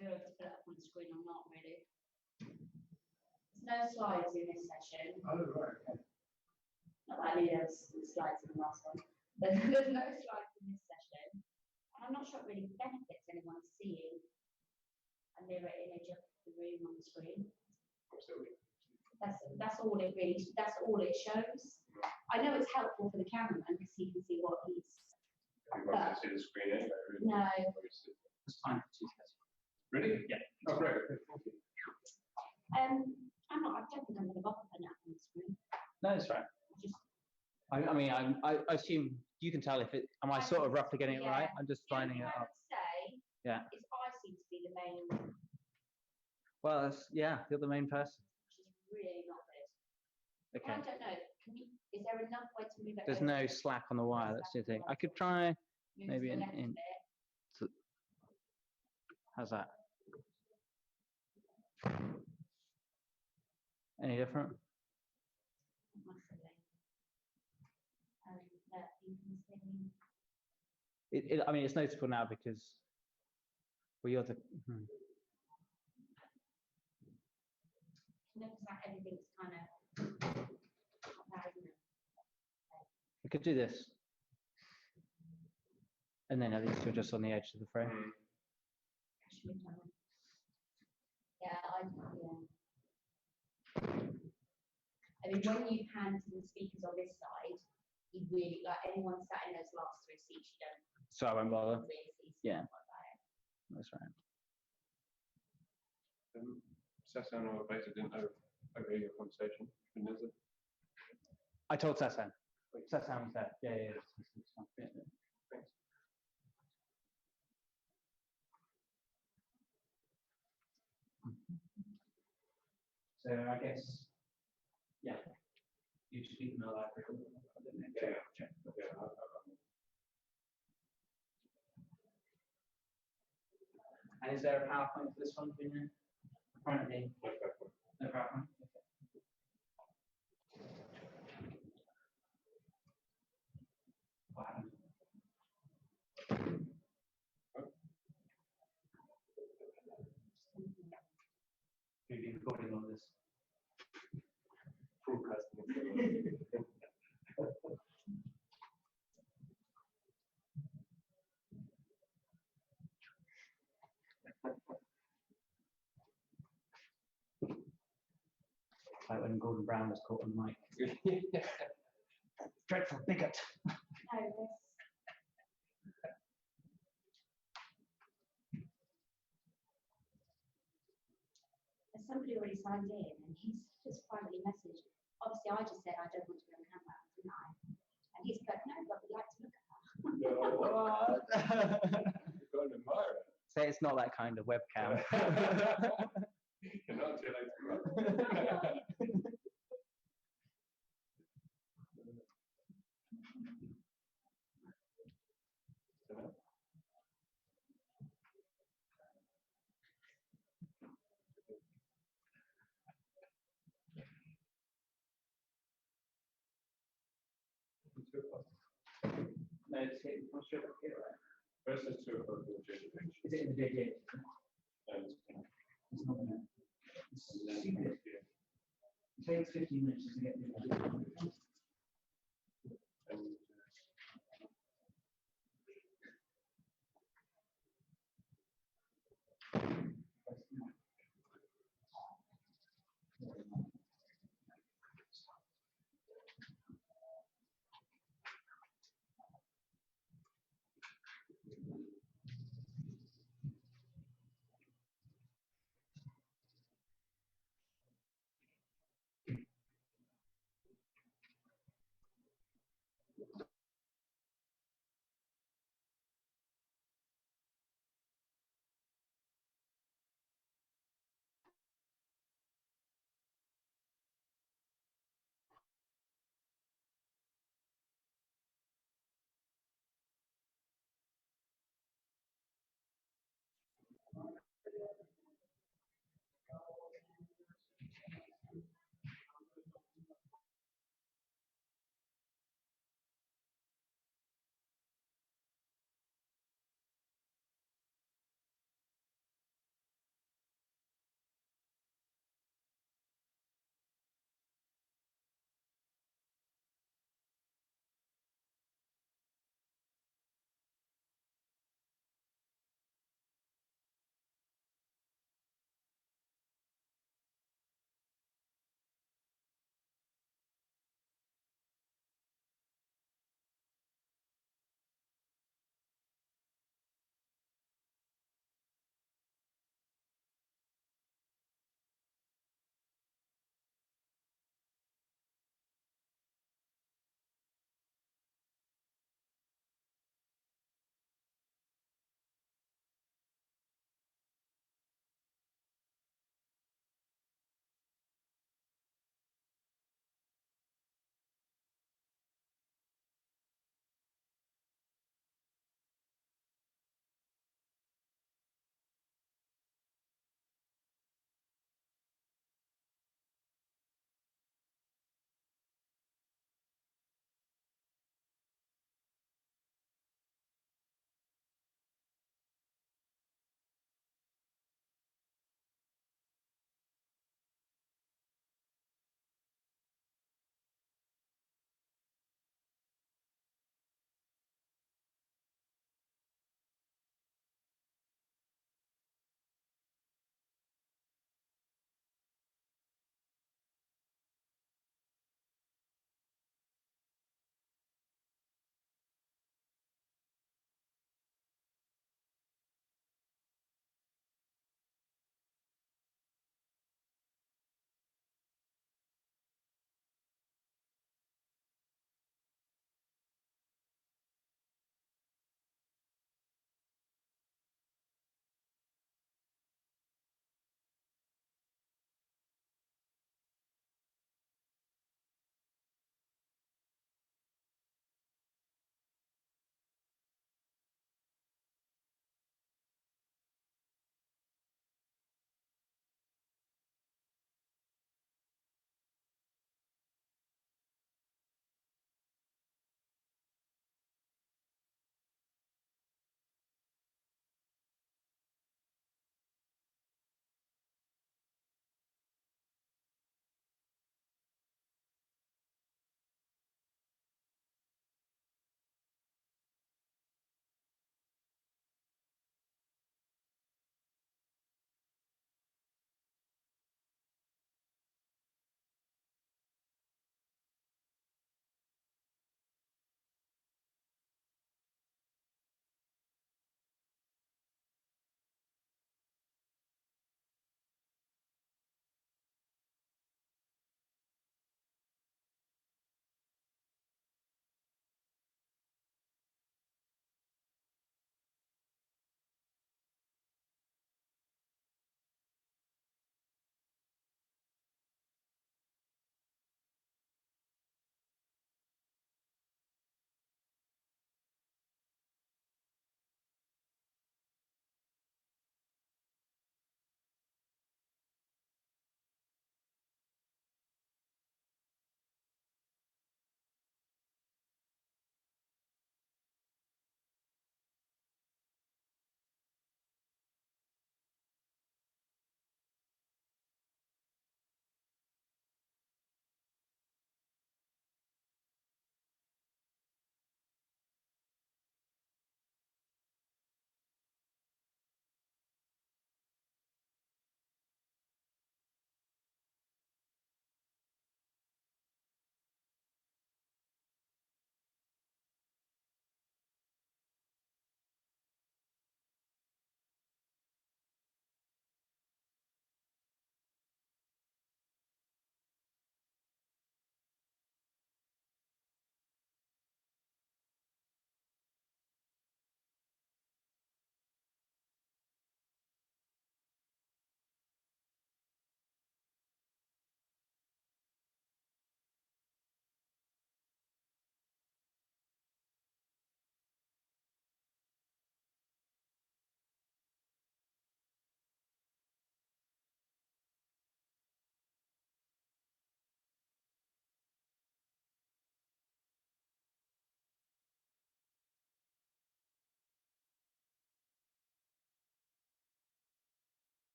don't know if to put it up on the screen or not, really. There's no slides in this session. Oh, right, okay. Not that I knew there was slides in the last one. But there's no slides in this session. And I'm not sure it really benefits anyone seeing a mirror image of the room on the screen. That's all it really, that's all it shows. I know it's helpful for the cameraman because he can see what he's. You want to see the screen anyway, really? No. It's time for 2 seconds. Really? Yeah. Oh, great. Okay, thank you. I don't think I'm going to bother putting it up on the screen. No, it's right. I mean, I assume you can tell if it. Am I sort of roughly getting it right? I'm just lining it up. I would say. Yeah. Is I seem to be the main. Well, yeah, you're the main person. Which is really not good. Okay. Well, I don't know. Is there enough way to move it? There's no slack on the wire. That's the thing. I could try maybe in. How's that? Any different? Massively. That you can see. I mean, it's noticeable now because you're the. Notice that everything's kind of. We could do this, and then at least you're just on the edge of the frame. Yeah, I mean, when you pan to the speakers on this side, you really, like anyone sat in those last 3 seats, you don't. So I won't bother. Really see yeah. Like that's right. Sasan or Beta didn't overhear your conversation. Is it? I told Sasan. Sasan was there. Yeah. Thanks. So I guess, yeah, you should keep in the library. Yeah. And is there a PowerPoint for this one? Apparently, no PowerPoint. Okay. What happened? You've been recording all this. Broadcasting. Like when Gordon Brown was caught on mic. Dreadful bigot. No, there's somebody already signed in and he's just privately messaged. Obviously, I just said I don't want to be on camera, didn't I? And he's put, no, but we'd like to look at her. What? You've got an admirer. Say it's not that kind of webcam. Cannot tell it. No, it's here. Not sure if here, right? First is 2 o'clock. Is it in the JJ? It's not in it. It's secret. It takes 15 minutes to get the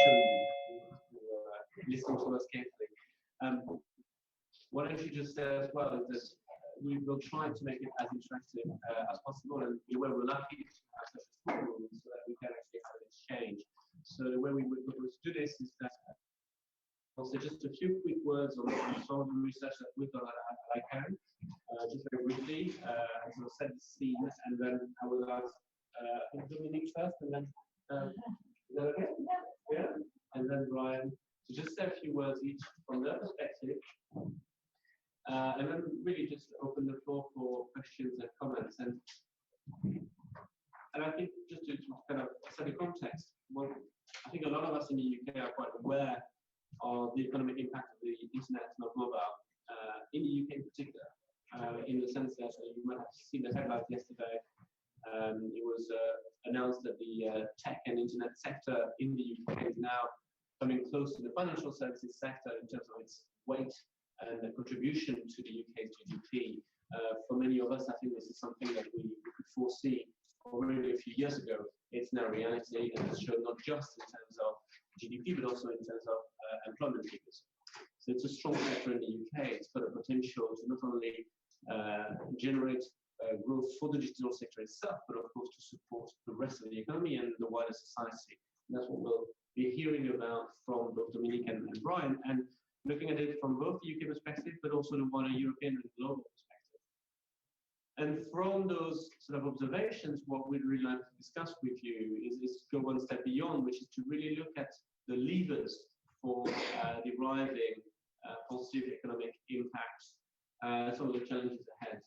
show you listening to us carefully. What I should just say as well is that we will try to make it as interactive as possible, and where we're lucky to have such a small room so that we can actually have an exchange. So the way we would propose to do this is that I'll say just a few quick words on some of the research that we've done at ICANN, just very briefly, and sort of set the scene, and then I will ask Dominique first, and then is that okay? Yeah, and then Brian. So just say a few words each from their perspective, and then really just open the floor for questions and comments. And I think just to kind of set the context, well, I think a lot of us in the UK are quite aware of the economic impact of the internet and of mobile, in the UK in particular, in the sense that you might have seen the headline yesterday. It was announced that the tech and internet sector in the UK is now coming close to the financial services sector in terms of its weight and the contribution to the UK's GDP. For many of us, I think this is something that we could foresee already a few years ago. It's now reality, and it's shown not just in terms of GDP, but also in terms of employment figures. So it's a strong sector in the UK. It's got a potential to not only generate growth for the digital sector itself, but of course to support the rest of the economy and the wider society. And that's what we'll be hearing about from both Dominique and Brian, and looking at it from both the UK perspective, but also the wider European and global perspective. And from those sort of observations, what we'd really like to discuss with you is to go one step beyond, which is to really look at the levers for deriving positive economic impacts, some of the challenges ahead.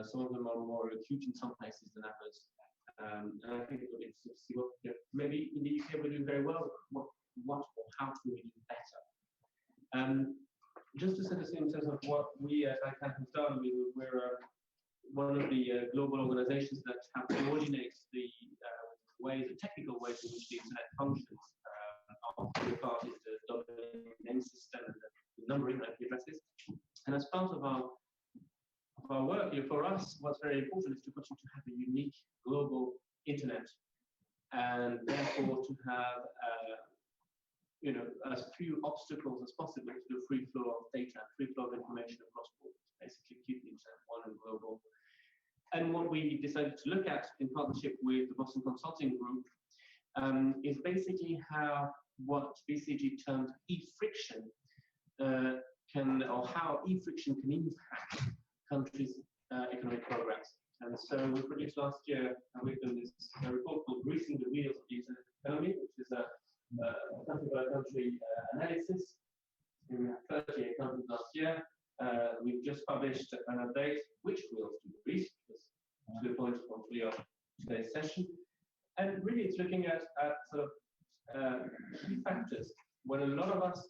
Some of them are more acute in some places than others. And I think it'll be interesting to see what maybe in the UK we're doing very well, what or how can we do better. Just to set the scene in terms of what we at ICANN have done, we're one of the global organizations that have coordinated the technical ways in which the internet functions. Our part is the domain name system and the numbering IP addresses. And as part of our work here, for us, what's very important is to continue to have a unique global internet, and therefore to have as few obstacles as possible to the free flow of data, free flow of information across borders, basically keep the internet one and global. And what we decided to look at in partnership with the Boston Consulting Group is basically how what BCG termed e-friction how e-friction can impact countries' economic progress. And so we produced last year, we've done this report called Greasing the Wheels of the Internet Economy, which is a country-by-country analysis. We had 38 countries last year. We've just published an update, which wheels to grease, to the point hopefully of today's session. And really it's looking at sort of key factors when a lot of us,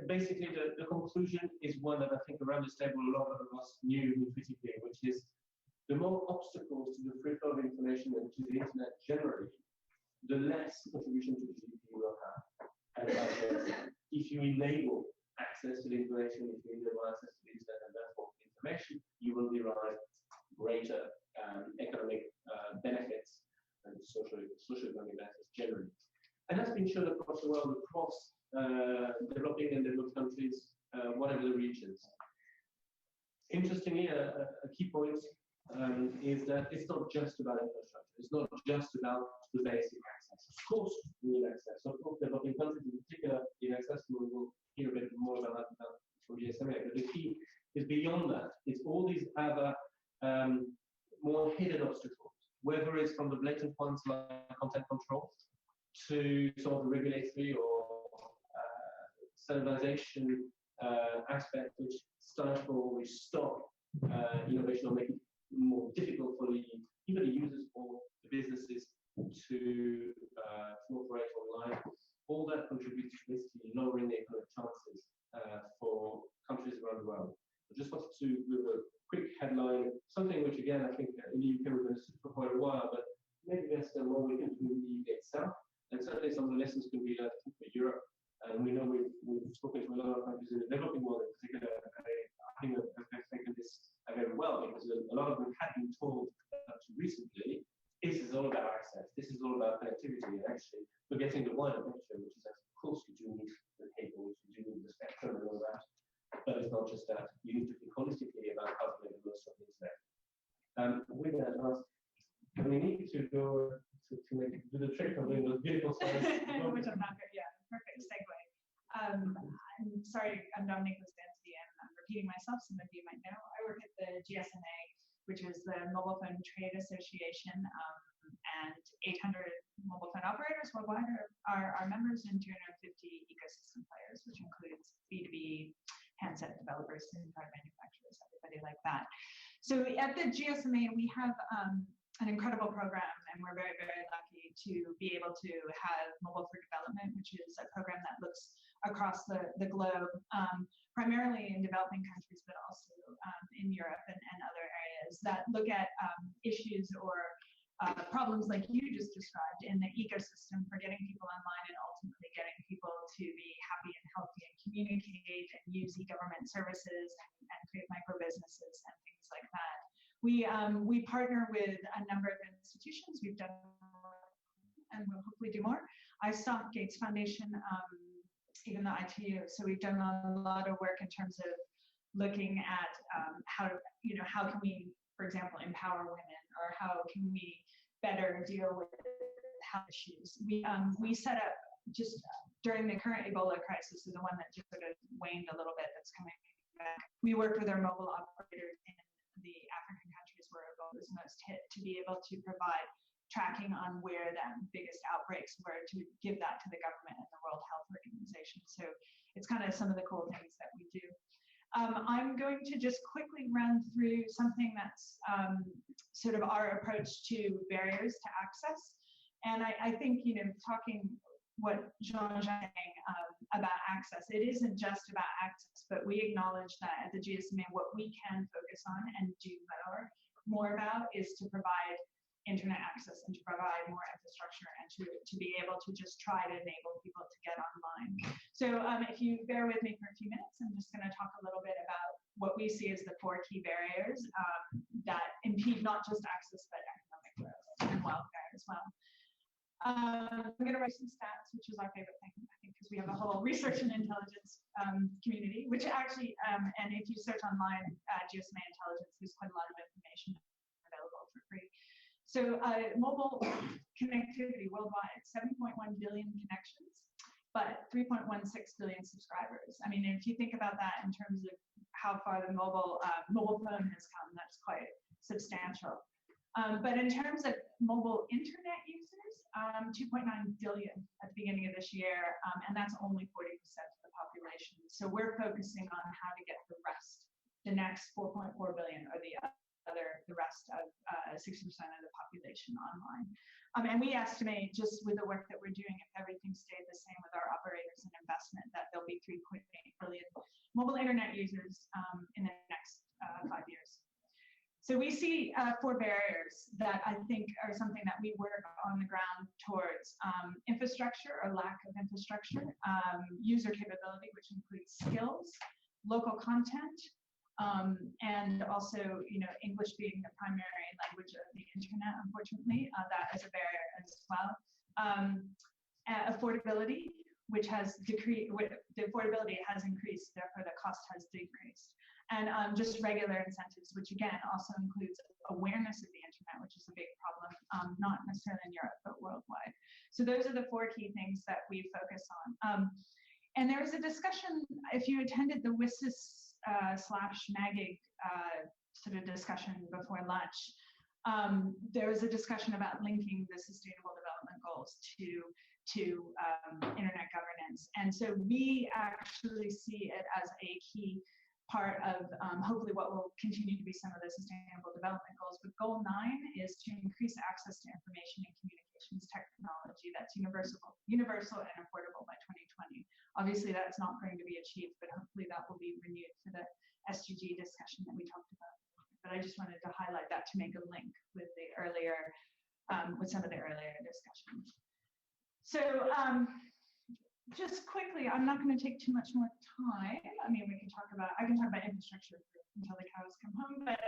basically the conclusion is one that I think around this table a lot of us knew intuitively, which is the more obstacles to the free flow of information and to the internet generally, the less contribution to the GDP you will have. And if you enable access to the information, if you enable access to the internet and therefore the information, you will derive greater economic benefits and socio-economic benefits generally. And that's been shown across the world, across developing and developed countries, whatever the regions. Interestingly, a key point is that it's not just about infrastructure. It's not just about the basic access. Of course, we need access. Of course, developing countries in particular need access. We will hear a bit more about that from the SMA. But the key is beyond that. It's all these other more hidden obstacles, whether it's from the blatant ones like content control to some of the regulatory or standardization aspects which stifle, which stop innovation or make it more difficult for even the users or the businesses to operate online. All that contributes to basically lowering the economic chances for countries around the world. I just wanted to give a quick headline, something which again I think in the UK we've been for quite a while, but maybe there's still more we can do in the UK itself. And certainly some of the lessons can be learned for Europe. And we know we've spoken to a lot of countries in the developing world in particular. I think they've taken this very well because a lot of them had been told recently, this is is all about access. This is all about connectivity, and actually forgetting the wider picture, which is, of course, you do need the cables, you do need the spectrum and all that. But it's not just that. You need to think holistically about how to make the most of the internet. With that, we need to go to do the trick of doing those beautiful slides. Which I'm not good. Yeah, perfect segue. I'm sorry, I'm Dominique Listanti, and I'm repeating myself. Some of you might know. I work at the GSMA, which is the Mobile Phone Trade Association, and 800 mobile phone operators worldwide are members, and 250 ecosystem players, which includes B2B, handset developers, SIM card manufacturers, everybody like that. So at the GSMA, we have an incredible program, and we're very, very lucky to be able to have Mobile for Development, which is a program that looks across the globe, primarily in developing countries, but also in Europe and other areas that look at issues or problems like you just described in the ecosystem for getting people online and ultimately getting people to be happy and healthy and communicate and use e-government services and create micro businesses and things like that. We partner with a number of institutions. We've done and we'll hopefully do more. iStock, Gates Foundation, even the ITU. So we've done a lot of work in terms of looking at how can we, for example, empower women, or how can we better deal with health issues. We set up just during the current Ebola crisis, so the one that just sort of waned a little bit, that's coming back. We worked with our mobile operators in the African countries where Ebola was most hit to be able to provide tracking on where the biggest outbreaks were, to give that to the government and the World Health Organization. So it's kind of some of the cool things that we do. I'm going to just quickly run through something that's sort of our approach to barriers to access. And I think, talking what Jean-Jacques saying about access, it isn't just about access, but we acknowledge that at the GSMA, what we can focus on and do more about is to provide internet access and to provide more infrastructure and to be able to just try to enable people to get online. So if you bear with me for a few minutes, I'm just going to talk a little bit about what we see as the 4 key barriers that impede not just access, but economic growth and welfare as well. I'm going to write some stats, which is our favorite thing, I think, because we have a whole research and intelligence community, which actually, and if you search online, GSMA Intelligence, there's quite a lot of information available for free. So mobile connectivity worldwide, 7.1 billion connections, but 3.16 billion subscribers. I mean, if you think about that in terms of how far the mobile phone has come, that's quite substantial. But in terms of mobile internet users, 2.9 billion at the beginning of this year, and that's only 40% of the population. So we're focusing on how to get the rest, the next 4.4 billion, or the rest of 60% of the population online. And we estimate, just with the work that we're doing, if everything stayed the same with our operators and investment, that there'll be 3.8 billion mobile internet users in the next 5 years. So we see 4 barriers that I think are something that we work on the ground towards: infrastructure or lack of infrastructure, user capability, which includes skills, local content, and also, English being the primary language of the internet, unfortunately, that is a barrier as well. Affordability, which has decreased, the affordability has increased, therefore the cost has decreased. And just regular incentives, which again also includes awareness of the internet, which is a big problem, not necessarily in Europe, but worldwide. So those are the 4 key things that we focus on. And there was a discussion, if you attended the WSIS /NAGIG sort of discussion before lunch, there was a discussion about linking the Sustainable Development Goals to internet governance. And so we actually see it as a key part of hopefully what will continue to be some of the Sustainable Development Goals. But Goal 9 is to increase access to information and communications technology that's universal and affordable by 2020. Obviously, that's not going to be achieved, but hopefully that will be renewed for the SDG discussion that we talked about. But I just wanted to highlight that to make a link with the earlier, with some of the earlier discussions. So just quickly, I'm not going to take too much more time. I mean, I can talk about infrastructure until the cows come home, but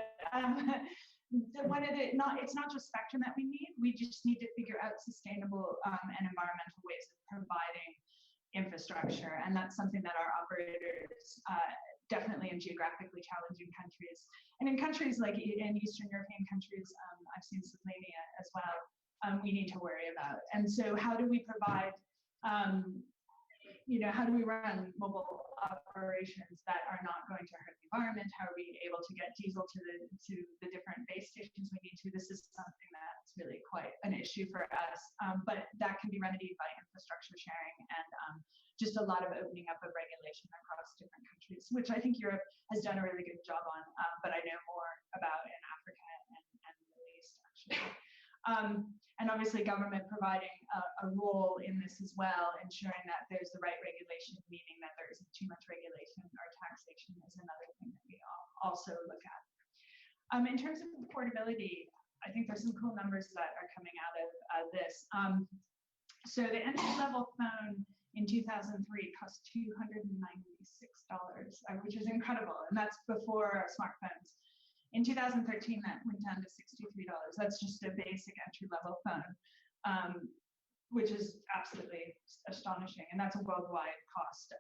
it's not just spectrum that we need. We just need to figure out sustainable and environmental ways of providing infrastructure, and that's something that our operators, definitely in geographically challenging countries, and in countries like in Eastern European countries, I've seen Slovenia as well, we need to worry about. And so how do we provide, how do we run mobile operations that are not going to hurt the environment? How are we able to get diesel to the different base stations we need to? This is something that's really quite an issue for us, but that can be remedied by infrastructure sharing and just a lot of opening up of regulation across different countries, which I think Europe has done a really good job on, but I know more about in Africa and the Middle East, actually. And obviously government providing a role in this as well, ensuring that there's the right regulation, meaning that there isn't too much regulation or taxation is another thing that we also look at. In terms of affordability, I think there's some cool numbers that are coming out of this. So the entry-level phone in 2003 cost $296, which is incredible, and that's before smartphones. In 2013, that went down to $63. That's just a basic entry-level phone, which is absolutely astonishing, and that's a worldwide cost.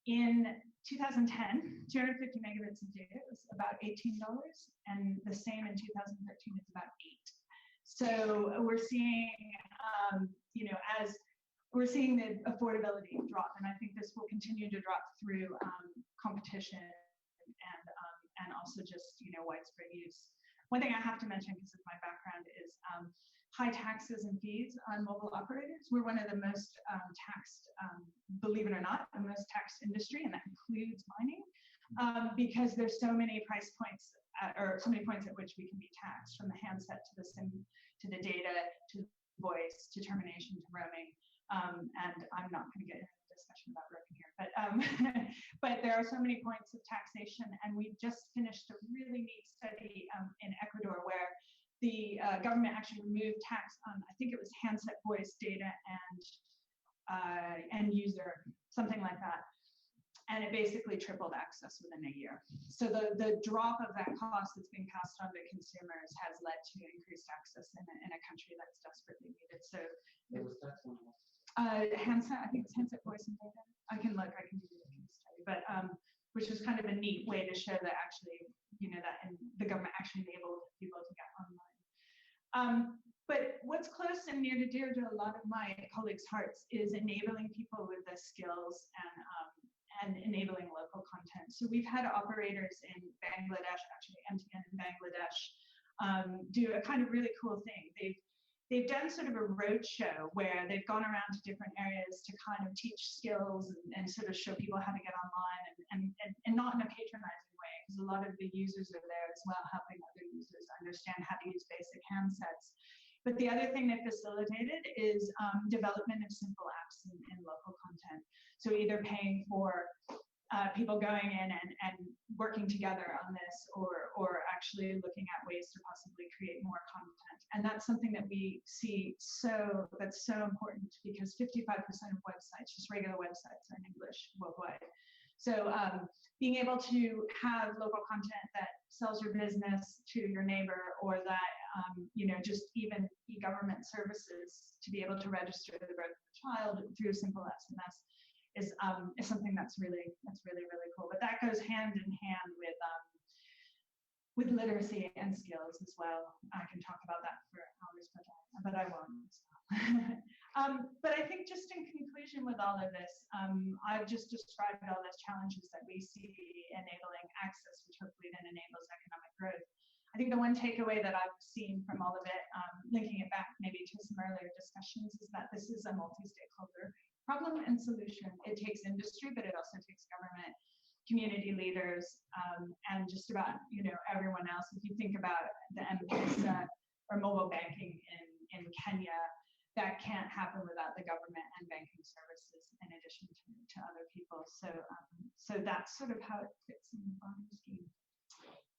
In 2010, 250 megabits a day was about $18, and the same in 2013 is about $8. So we're seeing, as we're seeing the affordability drop, and I think this will continue to drop through competition and also just widespread use. One thing I have to mention because of my background is high taxes and fees on mobile operators. We're one of the most taxed, believe it or not, the most taxed industry, and that includes mining, because there's so many price points or so many points at which we can be taxed, from the handset to the SIM, to the data, to voice, to termination, to roaming. And I'm not going to get into a discussion about roaming here, but but there are so many points of taxation, and we just finished a really neat study in Ecuador where the government actually removed tax on, I think it was handset, voice, data, and end user, something like that. And it basically tripled access within a year. So the drop of that cost that's being passed on to consumers has led to increased access in a country that's desperately needed. So There was tax on that. handset, I think it's handset, voice, and data. I can look, I can do the case study, but which was kind of a neat way to show that actually, that the government actually enabled people to get online. But what's close and near to dear to a lot of my colleagues' hearts is enabling people with the skills and enabling local content. So we've had operators in Bangladesh, actually MTN in Bangladesh, do a kind of really cool thing. They've done sort of a roadshow where they've gone around to different areas to kind of teach skills and sort of show people how to get online and not in a patronizing way, because a lot of the users are there as well, helping other users understand how to use basic handsets. But the other thing they facilitated is development of simple apps in local content. So either paying for people going in and working together on this, or actually looking at ways to possibly create more content. And that's something that we see that's so important, because 55% of websites, just regular websites, are in English worldwide. So being able to have local content that sells your business to your neighbor, or that just even e-government services to be able to register the birth of a child through simple SMS is something that's really cool. But that goes hand in hand with literacy and skills as well. I can talk about that for hours, but I won't. But I think just in conclusion with all of this, I've just described all those challenges that we see enabling access, which hopefully then enables economic growth. I think the one takeaway that I've seen from all of it, linking it back maybe to some earlier discussions, is that this is a multi-stakeholder problem and solution. It takes industry, but it also takes government, community leaders, and just about everyone else. If you think about the M-Pesa or mobile banking in Kenya, that can't happen without the government and banking services, in addition to other people. So that's sort of how it fits in the bottom scheme.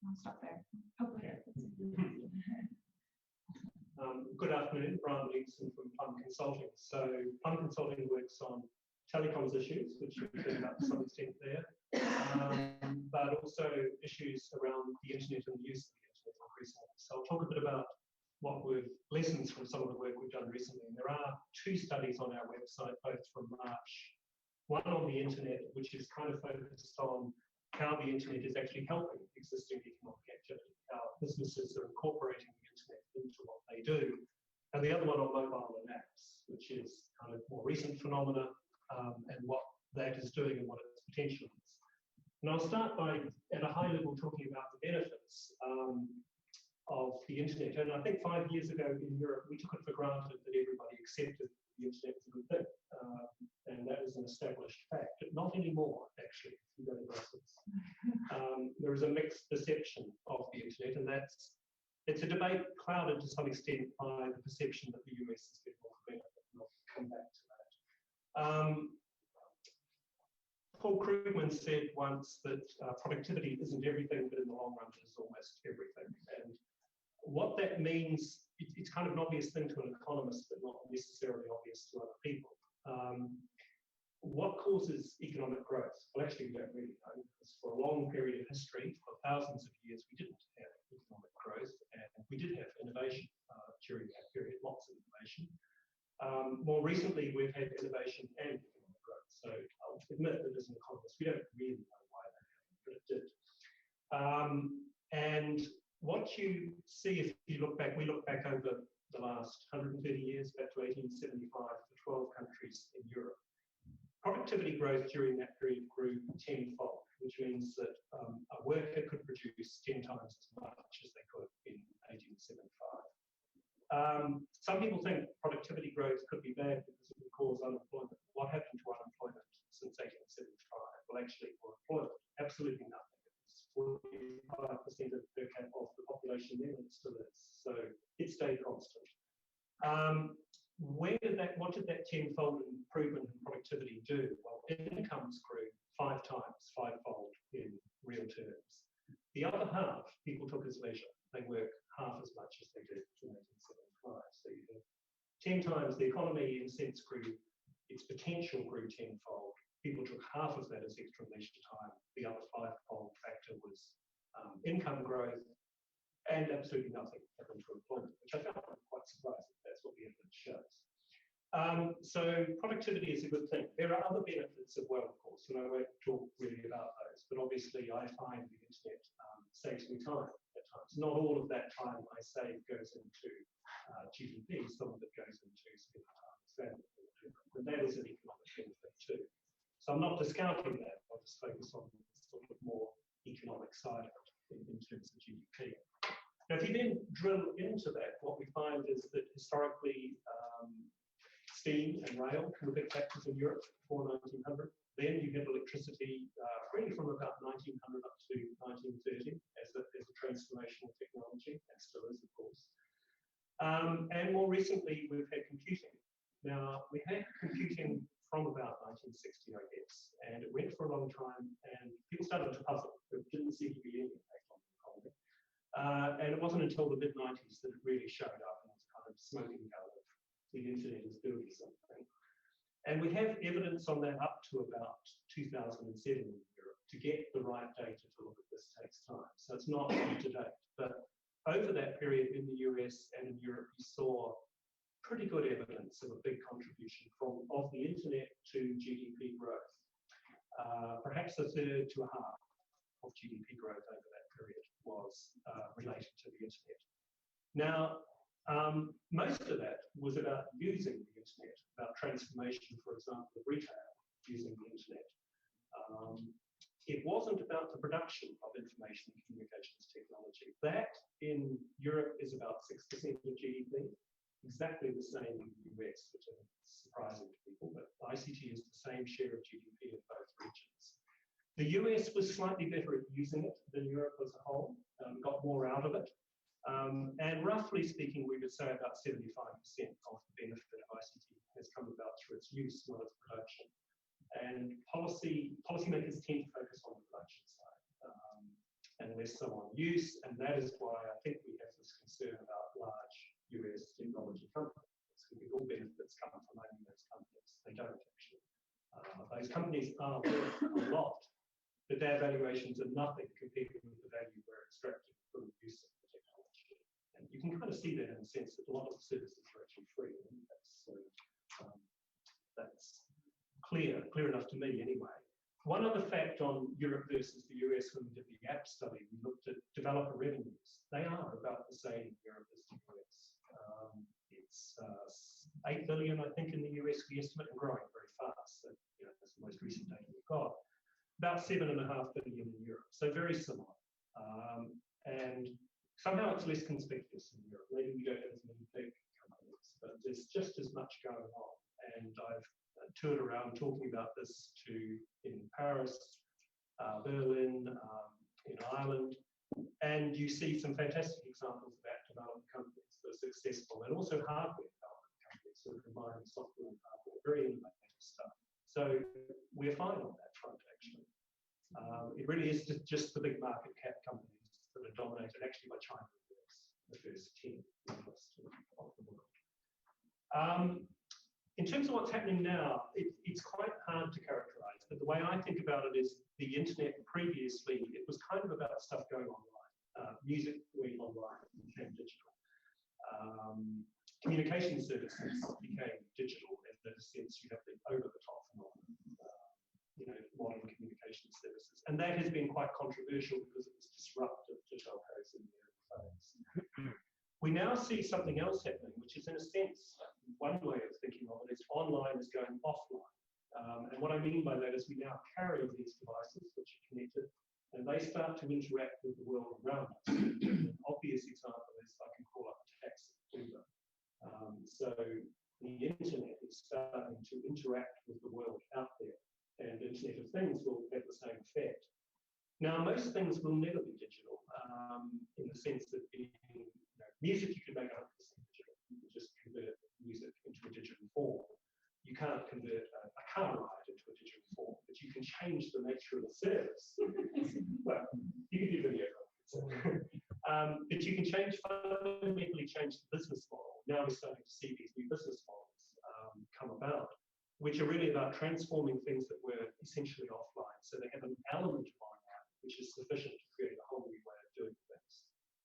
I'll stop there. Hopefully it fits in. Good afternoon, Brian Linkson from Plum Consulting. So Plum Consulting works on telecoms issues, which you've heard about to some extent there, but also issues around the internet and the use of the internet, recently. So I'll talk a bit about lessons from some of the work we've done recently. And there are 2 studies on our website, both from March. One on the internet, which is kind of focused on how the internet is actually helping existing economic activity, how businesses are incorporating the internet into what they do. And the other one on mobile and apps, which is kind of more recent phenomena and what that is doing and what its potential is. And I'll start by, at a high level, talking about the benefits of the internet. And I think 5 years ago in Europe, we took it for granted that everybody accepted the internet was a good thing. And that was an established fact, but not anymore, actually, if you go to Brussels. There is a mixed perception of the internet, and it's a debate clouded to some extent by the perception that the US is getting more benefit, and I'll come back to that. Paul Krugman said once that productivity isn't everything, but in the long run it is almost everything. And what that means, it's kind of an obvious thing to an economist, but not necessarily obvious to other people. What causes economic growth? Well, actually, we don't really know, because for a long period of history, for thousands of years, we didn't have economic growth, and we did have innovation during that period, lots of innovation. More recently, we've had innovation and economic growth. So I'll admit that as an economist, we don't really know why that happened, but it did. And what you see if you look back, we look back over the last 130 years, back to 1875, for 12 countries in Europe. Productivity growth during that period grew tenfold, which means that a worker could produce 10 times as much as they could in 1875. Some people think productivity growth could be bad because it would cause unemployment. What happened to unemployment since 1875? Well, actually, for employment, absolutely nothing. It's 45% of the population then, and it still is. So it stayed constant. What did that tenfold improvement in productivity do? Well, incomes grew fivefold in real terms. The other half, people took as leisure. They work half as much as they did in 1875. So you have 10 times the economy, in a sense, grew, its potential grew tenfold. People took half of that as extra leisure time. The other fivefold factor was income growth, and absolutely nothing happened to employment, which I found quite surprising. That's what the evidence shows. So productivity is a good thing. There are other benefits as well, of course, and I won't talk really about those, but obviously I find the internet saves me time at times. Not all of that time I save goes into GDP, some of it goes into spending time with family, and that is an economic benefit too. So I'm not discounting that, I'll just focus on the sort of more economic side of it in terms of GDP. Now, if you then drill into that, what we find is that historically, steam and rail were big factors in Europe before 1900. Then you had electricity really from about 1900 up to 1930 as a transformational technology, and still is, of course. And more recently, we've had computing. Now, we had computing from about 1960, I guess, and it went for a long time, and people started to puzzle. There didn't seem to be any impact on the economy. And it wasn't until the mid-90s that it really showed up and was kind of smoking gun of the internet is doing something. And we have evidence on that up to about 2007 in Europe. To get the right data to look at this takes time. So it's not up to date. But over that period in the US and in Europe, we saw pretty good evidence of a big contribution of the internet to GDP growth. Perhaps a third to a half of GDP growth over that period was related to the internet. Now, most of that was about using the internet, about transformation, for example, of retail using the internet. It wasn't about the production of information and communications technology. That in Europe is about 6% of GDP, exactly the same in the US, which is surprising to people, but ICT is the same share of GDP in both regions. The US was slightly better at using it than Europe as a whole, got more out of it. And roughly speaking, we would say about 75% of the benefit of ICT has come about through its use, not its production. And policymakers tend to focus on the production side and less so on use, and that is why I think we have this concern about large US technology companies. We think all benefits come from owning those companies. They don't actually. Those companies are worth a lot, but their valuations are nothing compared with the value we're extracting from the use of the technology. you can kind of see that in the sense that a lot of the services are actually free. And that's clear enough to me anyway. One other fact on Europe versus the US, when we did the app study, we looked at developer revenues. They are about the same in Europe as the US. It's 8 billion, I think, in the US, we estimate, and growing very fast. So, that's the most recent data we've got. About 7.5 billion in Europe, so very similar. And somehow it's less conspicuous in Europe. Maybe we don't have as many big companies, but there's just as much going on. And I've toured around talking about this in Paris, Berlin, in Ireland, and you see some fantastic examples of app development companies that are successful, and also hardware development companies that combine software and hardware, very innovative stuff. So we're fine on that front, actually. It really is just the big market cap companies that are dominated actually by China, the first 10 of the world. In terms of what's happening now, it's quite hard to characterize, but the way I think about it is the internet previously, it was kind of about stuff going online. Music went online, became digital. Communication services became digital, in the sense you have the over-the-top phenomenon, modern communication services. And that has been quite controversial because it was disruptive to telcos in the early phase. We now see something else happening, which is, in a sense, one way of thinking of it is online is going offline. And what I mean by that is we now carry these devices which are connected, and they start to interact with the world around us. An obvious example is I can call up a taxi, Uber. So the internet is starting to interact with the world out there, and Internet of Things will have the same effect. Now, most things will never be digital, in the sense that music you can make 100% digital. You can just convert music into a digital form. You can't convert a car ride into a digital form, but you can change the nature of the service. Well, you can do video conferencing. But you can fundamentally change the business model. Now we're starting to see these new business models come about, which are really about transforming things that were essentially offline. So they have an element of online, which is sufficient to create a whole new way of doing things.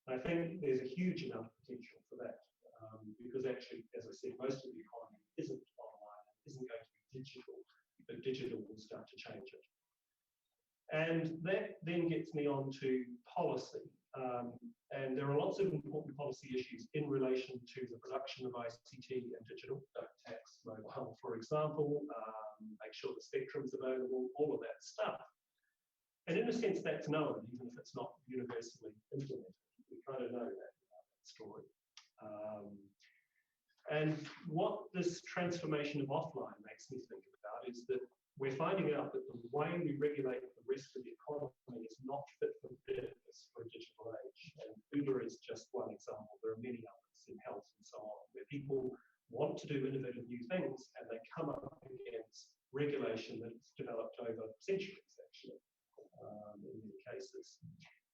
And I think there's a huge amount of potential for that, because actually, as I said, most of the economy isn't online, isn't going to be digital, but digital will start to change it. And that then gets me on to policy. And there are lots of important policy issues in relation to the production of ICT and digital. Don't tax mobile, for example, make sure the spectrum's available, all of that stuff. And in a sense, that's known, even if it's not universally implemented. We kind of know that story. And what this transformation of offline makes me think about is that we're finding out that the way we regulate the rest of the economy is not fit for purpose for a digital age. And Uber is just one example. There are many others in health and so on, where people want to do innovative new things and they come up against regulation that's developed over centuries, actually, in many cases.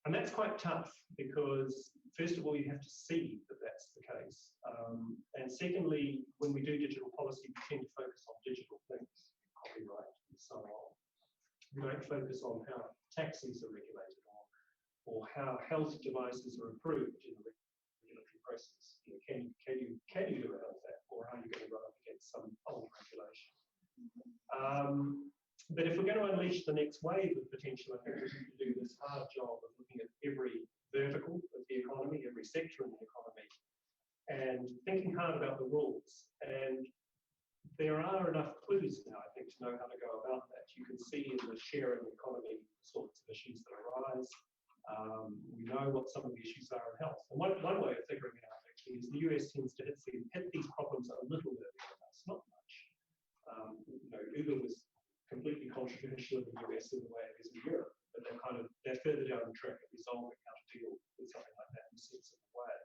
And that's quite tough because, first of all, you have to see that that's the case. And secondly, when we do digital policy, we tend to focus on digital things, copyright and so on. We don't focus on how taxis are regulated or how health devices are approved in the regulatory process. Can you do a health app, or are you going to run up against some old regulation? But if we're going to unleash the next wave of potential, I think we need to do this hard job of looking at every vertical of the economy, every sector in the economy, and thinking hard about the rules. And there are enough clues now, I think, to know how to go about that. You can see in the sharing economy the sorts of issues that arise. We know what some of the issues are in health. And one way of figuring it out, actually, is the US tends to hit these problems a little earlier than us, not much. Uber was completely controversial in the US in the way it is in Europe, but they're further down the track of resolving how to deal with something like that in a sensible way.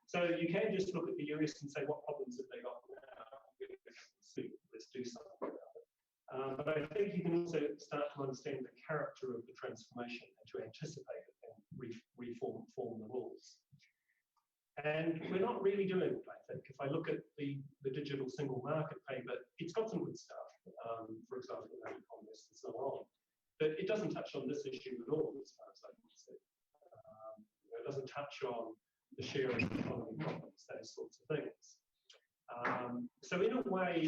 So you can just look at the US and say, what problems have they got now? Let's do something about it. But I think you can also start to understand the character of the transformation and to anticipate it and reform the rules. And we're not really doing it, I think. If I look at the digital single market paper, it's got some good stuff, for example, e-commerce and so on. But it doesn't touch on this issue at all, as far as I can see. It doesn't touch on the sharing of economy problems, those sorts of things. So in a way,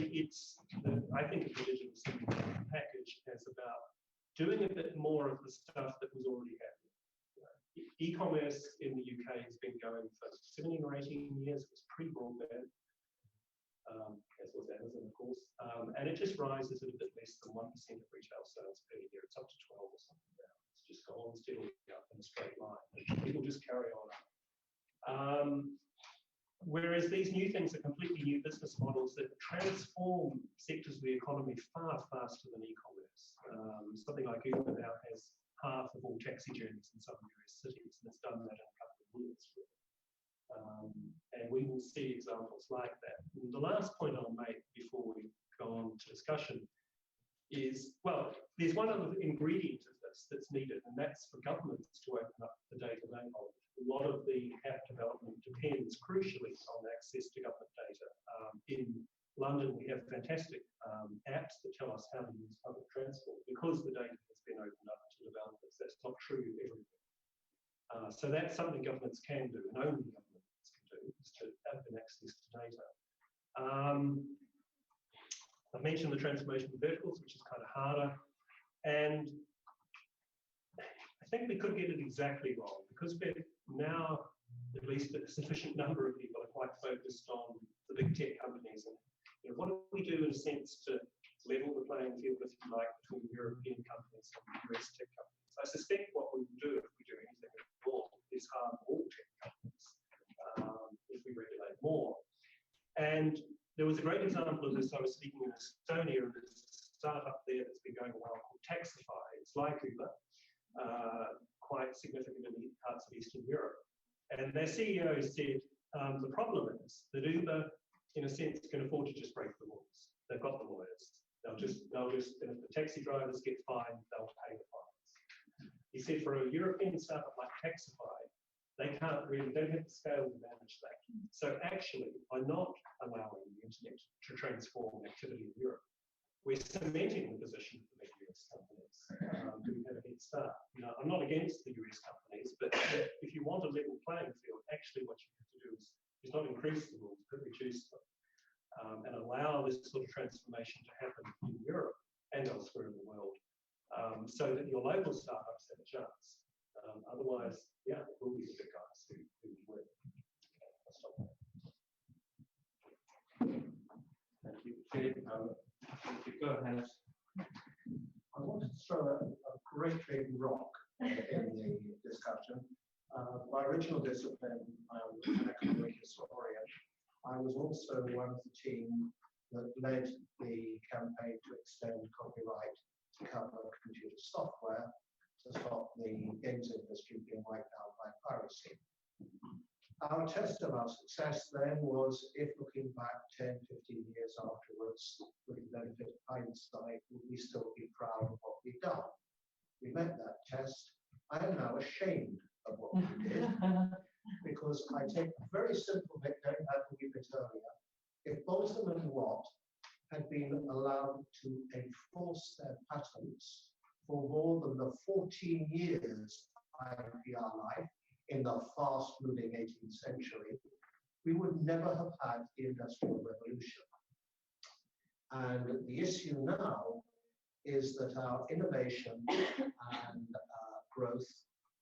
I think of the digital simplification package as about doing a bit more of the stuff that was already happening. E-commerce in the UK has been going for 17 or 18 years. It was pre-broadband, as was Amazon, of course. And it just rises at a bit less than 1% of retail sales per year. It's up to 12 or something now. It's just gone steadily up in a straight line. It'll just carry on up. Whereas these new things are completely new business models that transform sectors of the economy far faster than e-commerce. Something like Uber now has half of all taxi journeys in some US cities, and it's done that in a couple of years. And we will see examples like that. And the last point I'll make before we go on to discussion is, well, there's one other ingredient of this that's needed, and that's for governments to open up the data they hold. A lot of the app development depends crucially on access to government data. In London, we have fantastic apps that tell us how to use public transport because the data has been opened up to developers. That's not true everywhere. So that's something governments can do, and only governments can do, is to open access to data. I've mentioned the transformation of verticals, which is kind of harder. And I think we could get it exactly wrong because we're now, at least a sufficient number of people are quite focused on the big tech companies. And what do we do in a sense to level the playing field, if you like, between European companies and US tech companies? I suspect what we will do if we do anything at all is harm all tech companies if we regulate more. And there was a great example of this. I was speaking in Estonia, and there's a startup there that's been going a while called Taxify. It's like Uber, quite significant in parts of Eastern Europe. And their CEO said the problem is that Uber, in a sense, can afford to just break the laws. They've got the lawyers. They'll just, and if the taxi drivers get fined, they'll pay the fines. He said for a European startup like Taxify, they don't have the scale to manage that. So actually, by not allowing the internet to transform activity in Europe, we're cementing the position of the big US companies who have a head start. Now, I'm not against the US companies, but if you want a level playing field, actually what you have to do is not increase the rules, but reduce them and allow this sort of transformation to happen in Europe and elsewhere in the world so that your local startups have a chance. Otherwise, yeah, it will be the big guys who win. I'll stop there. Thank you. Go ahead. I wanted to throw a great big rock in the discussion. My original discipline, I was an economic historian. I was also one of the team that led the campaign to extend copyright to cover computer software to stop the games industry being wiped out by piracy. Our test of our success then was, if looking back 10, 15 years afterwards, with the benefit of hindsight, would we still be proud of what we've done? We met that test. I am now ashamed of what we did, because I take a very simple bit that I believe earlier. If Bolton and Watt had been allowed to enforce their patents for more than the 14 years IPR life, in the fast-moving 18th century, we would never have had the Industrial Revolution. And the issue now is that our innovation and growth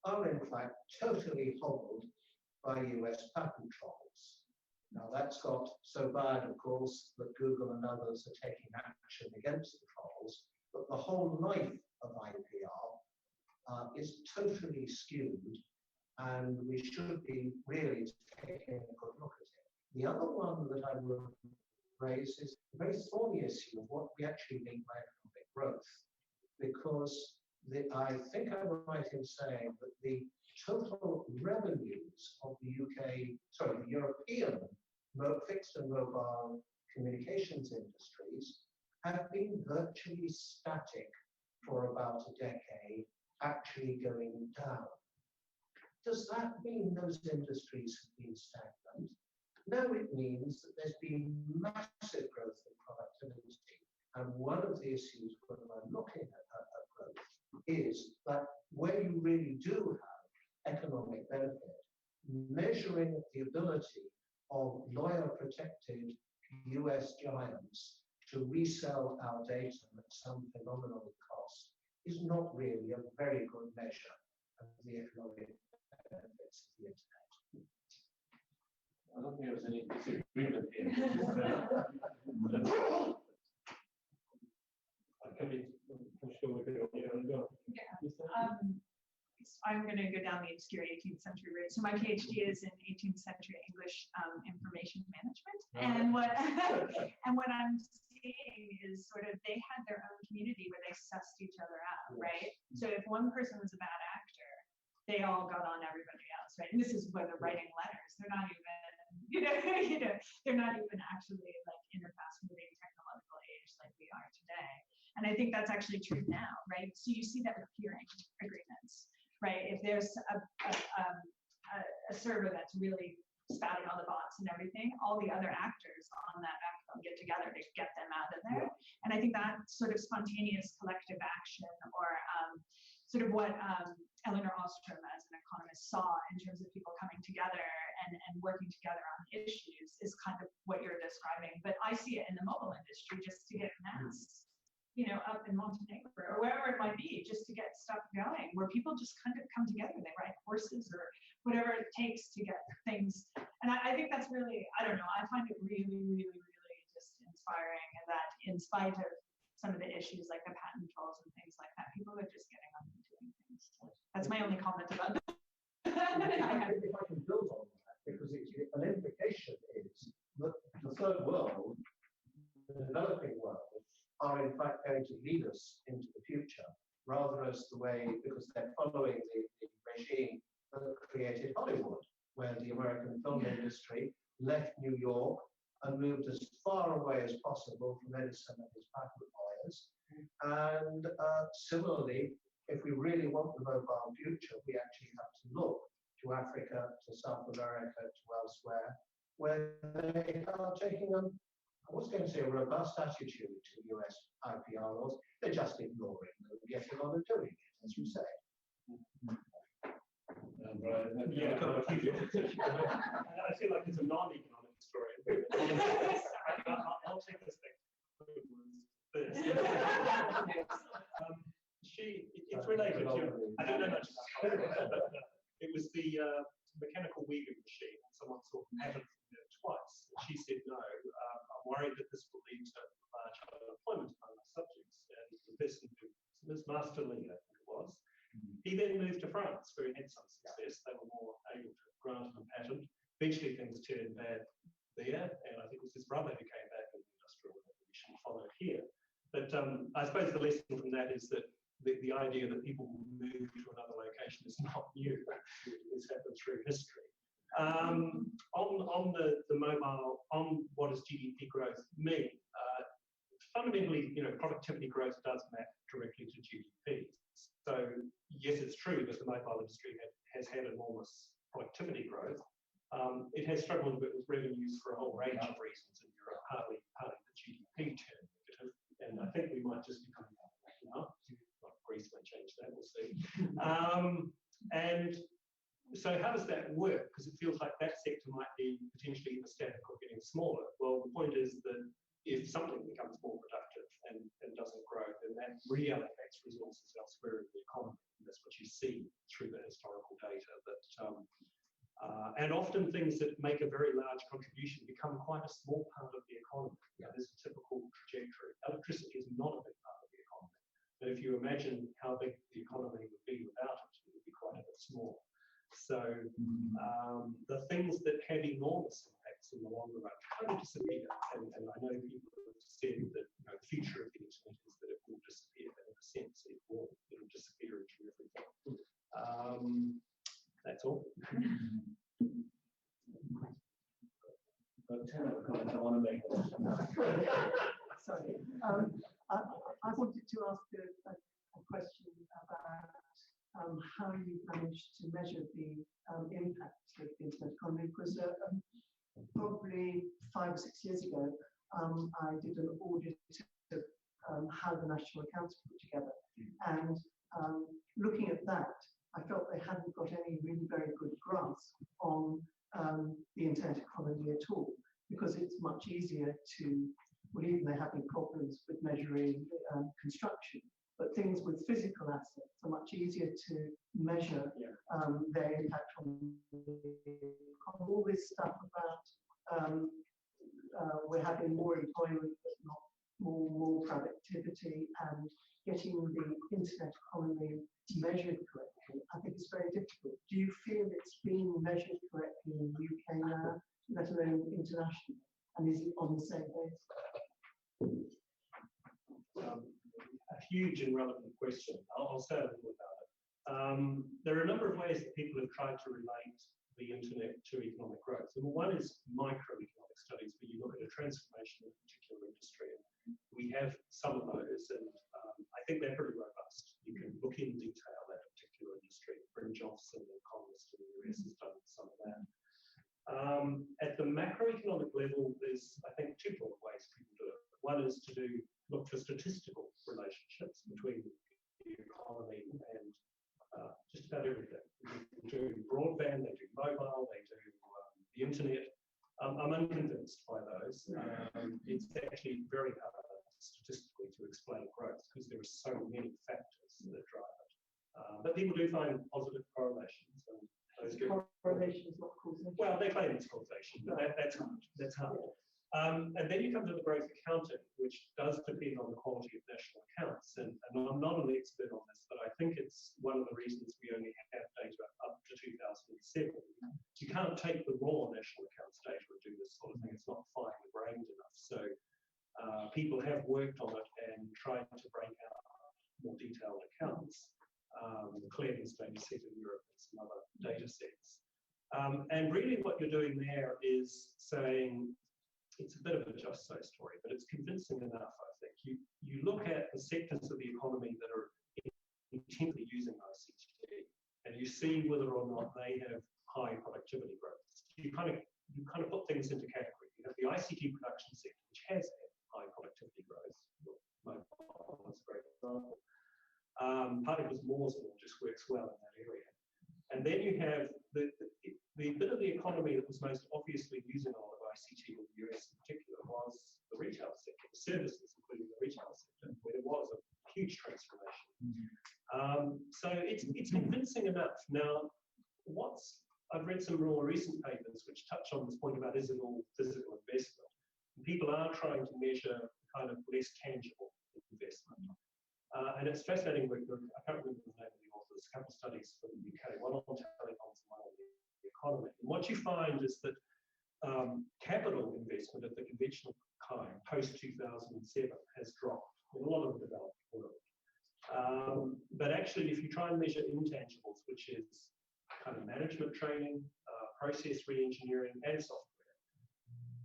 are in fact totally hobbled by US patent trolls. Now that's got so bad, of course, that Google and others are taking action against the trolls, but the whole life of IPR is totally skewed, and we should be really taking a good look at it. The other one that I would raise is the very thorny issue of what we actually mean by economic growth, because I think I'm right in saying that the total revenues of the European fixed and mobile communications industries have been virtually static for about a decade, actually going down. Does that mean those industries have been stagnant? No, it means that there's been massive growth in productivity. And one of the issues when I'm looking at growth is that where you really do have economic benefit, measuring US giants to resell our data at some phenomenal cost is not really a very good measure of the economic benefits of the internet. I don't think there was any disagreement here. I'm sure we could all get on as well. I'm going to go down the obscure 18th century route. So my PhD is in 18th century English information management, and what and what I'm seeing is sort of they had their own community where they sussed each other out, right? So if one person was a bad actor, they all got on everybody else, right? And this is where they're writing letters. They're not even, they're not even actually like in a fast-moving technological age like we are today. And I think that's actually true now, right? So you see that with peering agreements, right? If there's a server that's really spouting all the bots and everything, all the other actors on that backbone get together to get them out of there. And I think that sort of spontaneous collective action, or sort of what Eleanor Ostrom as an economist saw in terms of people coming together and working together on issues, is kind of what you're describing. But I see it in the mobile industry, just to get masks, up in Montenegro or wherever it might be, just to get stuff going, where people just kind of come together. They ride horses or whatever it takes to get things. And I think that's really, I don't know, I find it really, really, really just inspiring, and that in spite of some of the issues like the patent trolls and things like that, people are just getting on and doing things. That's my only comment about that. If I can build on that, because an implication is that the third world, the developing world, are in fact going to lead us into the future, rather as the way, because they're following the regime that created Hollywood, where the American film industry left New York and moved as far away as possible from Edison and his patent lawyers. And similarly, if we really want the mobile future, we actually have to look to Africa, to South America, to elsewhere, where they are taking I was going to say a robust attitude to US IPR laws. They're just ignoring them and getting on and doing it, as you say. Yeah, I feel like it's a non-economic story. I'll take this thing first. It's related to, I don't know much about it, but it was the mechanical weaving machine, and someone saw the patent from it twice. She said, no, I'm worried that this will lead to large unemployment among our subjects. And the person who, Ms. Masterly, I think it was, he then moved to France, where he had some success. They were more able to grant him a patent. Eventually things turned bad there, and I think it was his brother who came back in the industrial revolution followed here. But I suppose the lesson from that is that the idea that people will move to another location is not new. It's happened through history. On the mobile, on what does GDP growth mean? Fundamentally, productivity growth does map directly to GDP. So yes, it's true that the mobile industry has had enormous productivity growth. It has struggled a bit with revenues for a whole range of reasons in Europe, partly the GDP turned negative, and I think we might just be coming out of that now. Greece may change that, we'll see. And so how does that work? Because it feels like that sector might be potentially either static or getting smaller. Well, the point is that if something becomes more productive and doesn't grow, then that reallocates resources elsewhere in the economy. And that's what you see through the historical data. And often things that make a very large contribution become quite a small part of the economy. There's a typical trajectory. Electricity is not a big part of the economy. But if you imagine how big the economy would be without it, it would be quite a bit small. So the things that have enormous impacts in the longer run kind of disappear. And I know people have said that the future of the internet is that it will disappear, but in a sense it will. It'll disappear into everything. That's all. But 10 other comments I want to make. Sorry. I wanted to ask a question about how you managed to measure the impact of the internet economy, because probably 5 or 6 years ago, I did an audit of how the national accounts were put together. And looking at that, I felt they hadn't got any really very good grasp on the internet economy at all. because it's much easier to, well, even they're having problems with measuring construction, but things with physical assets are much easier to measure their impact on all this stuff about we're having more employment but not more productivity, and getting the internet economy measured correctly, I think it's very difficult. Do you feel it's being measured correctly in the UK now, let alone internationally? And is it on the same basis? A huge and relevant question. I'll say a little about it. There are a number of ways that people have tried to relate the internet to economic growth. And one is microeconomic studies, where you look at a transformation of a particular industry. We have some of those, and I think they're pretty robust. You can look in detail at a particular industry. Bryn Johnson, an economist in the US, has done some of that. At the macroeconomic level, there's, I think, two broad ways people do it. One is to look for statistical relationships between the economy and just about everything. They do broadband, they do mobile, they do the internet. I'm unconvinced by those. It's actually very hard statistically to explain growth because there are so many factors that drive it. But people do find positive correlations, and those good correlation is not causation. Well, they claim it's causation, but that's hard. That's hard. And then you come to the growth accounting, which does depend on the quality of national accounts. And I'm not an expert on this, but I think it's one of the reasons we only have data up to 2007. You can't take the raw national accounts data and do this sort of thing. It's not finely grained enough. So people have worked on it and tried to break out more detailed accounts. Clearly's data set in Europe and some other data sets. And really what you're doing there is saying, it's a bit of a just so story, but it's convincing enough, I think. You look at the sectors of the economy that are intently using ICT, and you see whether or not they have high productivity growth. You kind of put things into category. You have the ICT production sector, which has had high productivity growth. Mobile is a great example. Particles Moore's law just works well in that area. And then you have the bit of the economy that was most obviously using a lot of ICT in the US in particular was the retail sector, the services, including the retail sector, where there was a huge transformation. So it's convincing enough. Now, I've read some more recent papers which touch on this point about, is it all physical investment? And people are trying to measure kind of less tangible investment. And it's fascinating work. I can't remember the name of the authors, a couple of studies from the UK, one on telecoms and one on the economy. And what you find is that capital investment of the conventional kind post-2007 has dropped in a lot of the developed world. But actually, if you try and measure intangibles, which is kind of management training, process re-engineering, and software,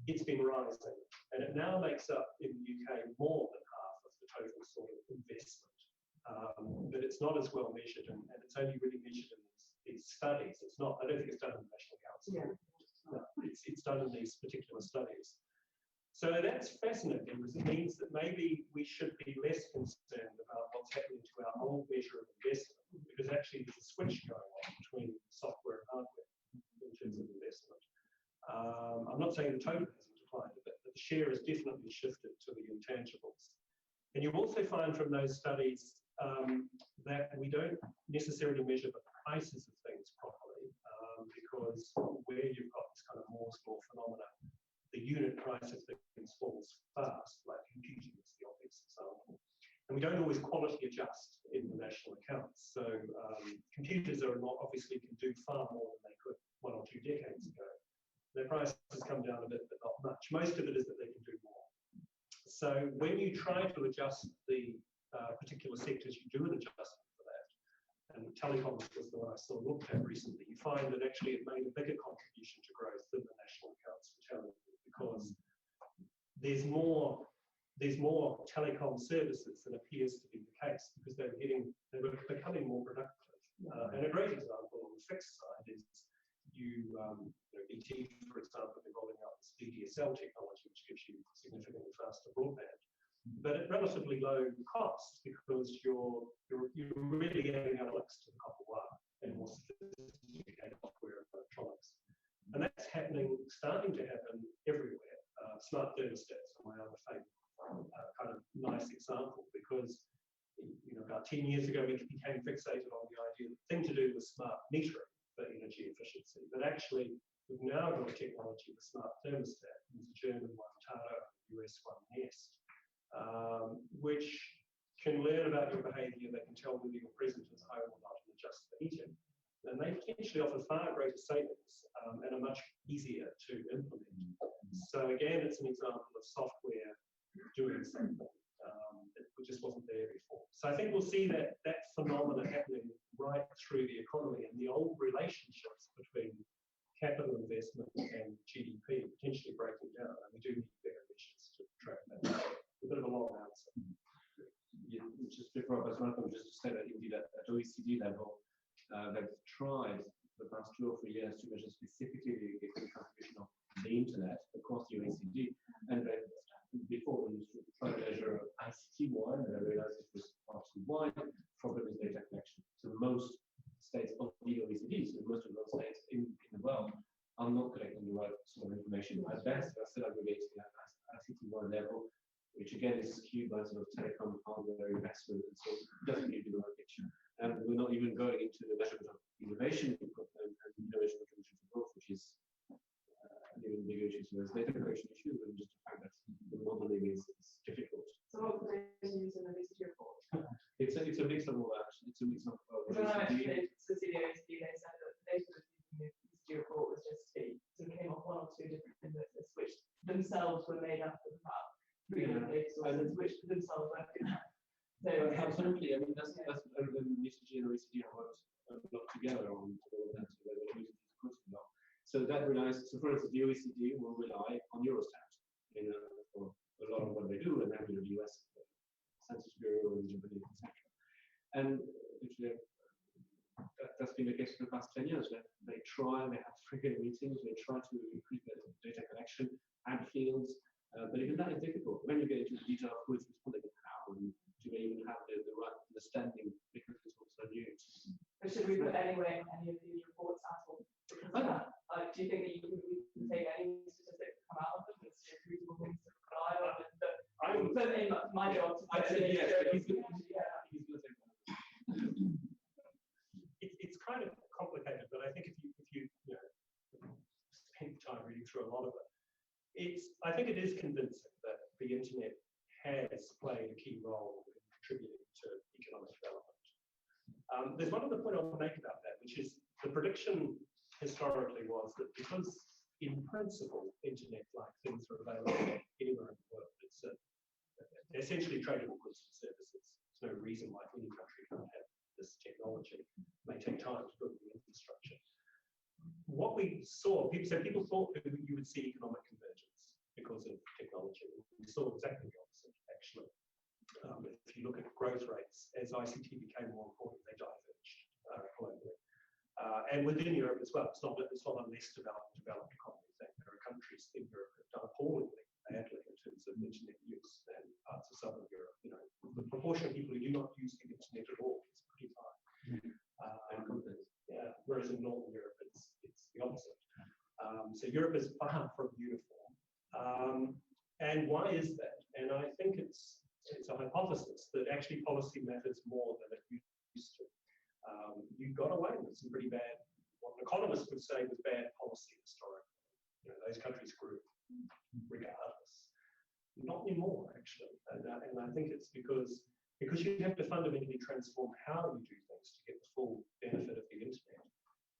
it's been rising. And it now makes up in the UK more than half of the total sort of investment. But it's not as well measured, and it's only really measured in these studies. It's not, I don't think it's done in the National Council. Yeah. No, it's done in these particular studies. So that's fascinating because it means that maybe we should be less concerned about what's happening to our old measure of investment, because actually there's a switch going on between software and hardware in terms of investment. I'm not saying the total hasn't declined, but the share has definitely shifted to the intangibles. And you also find from those studies that we don't necessarily measure the prices of things properly, because where you've got this kind of Moore's law phenomena, the unit price of things falls fast, like computing is the obvious example. And we don't always quality adjust in the national accounts. So computers obviously can do far more than they could 1 or 2 decades ago. Their prices come down a bit, but not much. Most of it is that they can do more. So when you try to adjust the particular sectors, you do an adjustment for that. And telecoms was the one I saw looked at recently. You find that actually it made a bigger contribution to growth than the national accounts were telling you, because there's more telecom services than appears to be the case, because they were becoming more productive. And a great example on the fixed side is BT, for example, been rolling out this VDSL technology, which gives you significantly faster broadband, but at relatively low cost, because you're really adding analytics to the copper wire and more sophisticated software and electronics. And that's starting to happen everywhere. smart thermostats are my other favourite kind of nice example, because about 10 years ago we became fixated on the idea the thing to do was smart metering for energy efficiency, but actually we've now got a technology, the smart thermostat. There's a German one, Tata, US one, Nest, which can learn about your behaviour. They can tell whether you're present at home or not and adjust the heating. And they potentially offer far greater savings and are much easier to implement. So again, it's an example of software doing something that just wasn't there before. So I think we'll see that phenomena happening right through the economy, and the old relationships between capital investment and GDP potentially breaking down. And we do need better measures to track that. A bit of a long answer. Yeah, just before I pass on, just to say that indeed at OECD level, they've tried the past 2 or 3 years to measure specifically the contribution of the internet across the OECD. And before we used to try to measure ICT-wide, and I realized it was far too wide. Problem is data collection. So most states of the OECD, so most of those states in the world, are not collecting the right sort of information. At best, they're still aggregating at ICT-wide level, which again is skewed by sort of telecom hardware investment, and so it doesn't give you the right picture. And we're not even going into the measurement of innovation and innovation contribution to growth, which is an even bigger issue. So there's data collection issues, and just the fact that the modeling is difficult. So what was the use in the OECD report? It's a mix of all that. It's a mix of When I actually succeeded at OECD, they said that the data that was used in the OECD report was just sort of came off 1 or 2 different indexes, which themselves were made up of about 3 different data sources, which themselves were good. So absolutely. I mean, that's the OECD and OECD have worked a lot together on all that. So they're using these quotes a lot. So that relies. So for instance, the OECD will rely on Eurostat for a lot of what they do, and then the US Census Bureau and Japanese, etc. And literally, that's been the case for the past 10 years. They have frequent meetings, they try to increase their data collection, add fields, but even that is difficult. When you get into the detail of who is responding and how, and do they even have the right understanding, because it's also new. But should we put anyway in any of these reports at all? Because of that, do you think that we can take any statistics that come out of them as reasonable things to rely on? I would put in my job to actually, yes, but he's going to take that. It's kind of complicated, but I think if you spend time reading through a lot of it, I think it is convincing that the internet has played a key role in contributing to economic development. There's one other point I'll make about that, which is the prediction historically was that because in principle internet-like things are available anywhere in the world, they're essentially tradable goods and services. There's no reason why any country can't have this technology. It may take time to build the infrastructure. What we saw, people thought that you would see economic convergence because of technology. We saw exactly the opposite, actually. If you look at growth rates, as ICT became more important, they diverged globally. And within Europe as well, it's not a less developed economy thing. There are countries in Europe that have done appallingly badly in terms of internet use, and parts of Southern Europe, the proportion of people who do not use the internet at all is pretty high. Whereas in Northern Europe, it's the opposite. So Europe is far from uniform. And why is that? And I think it's a hypothesis that actually policy matters more than it used to. You got away with some pretty bad, what an economist would say was bad policy historically. Those countries grew regardless. Not anymore, actually. And I think it's because you have to fundamentally transform how you do things to get the full benefit of the internet.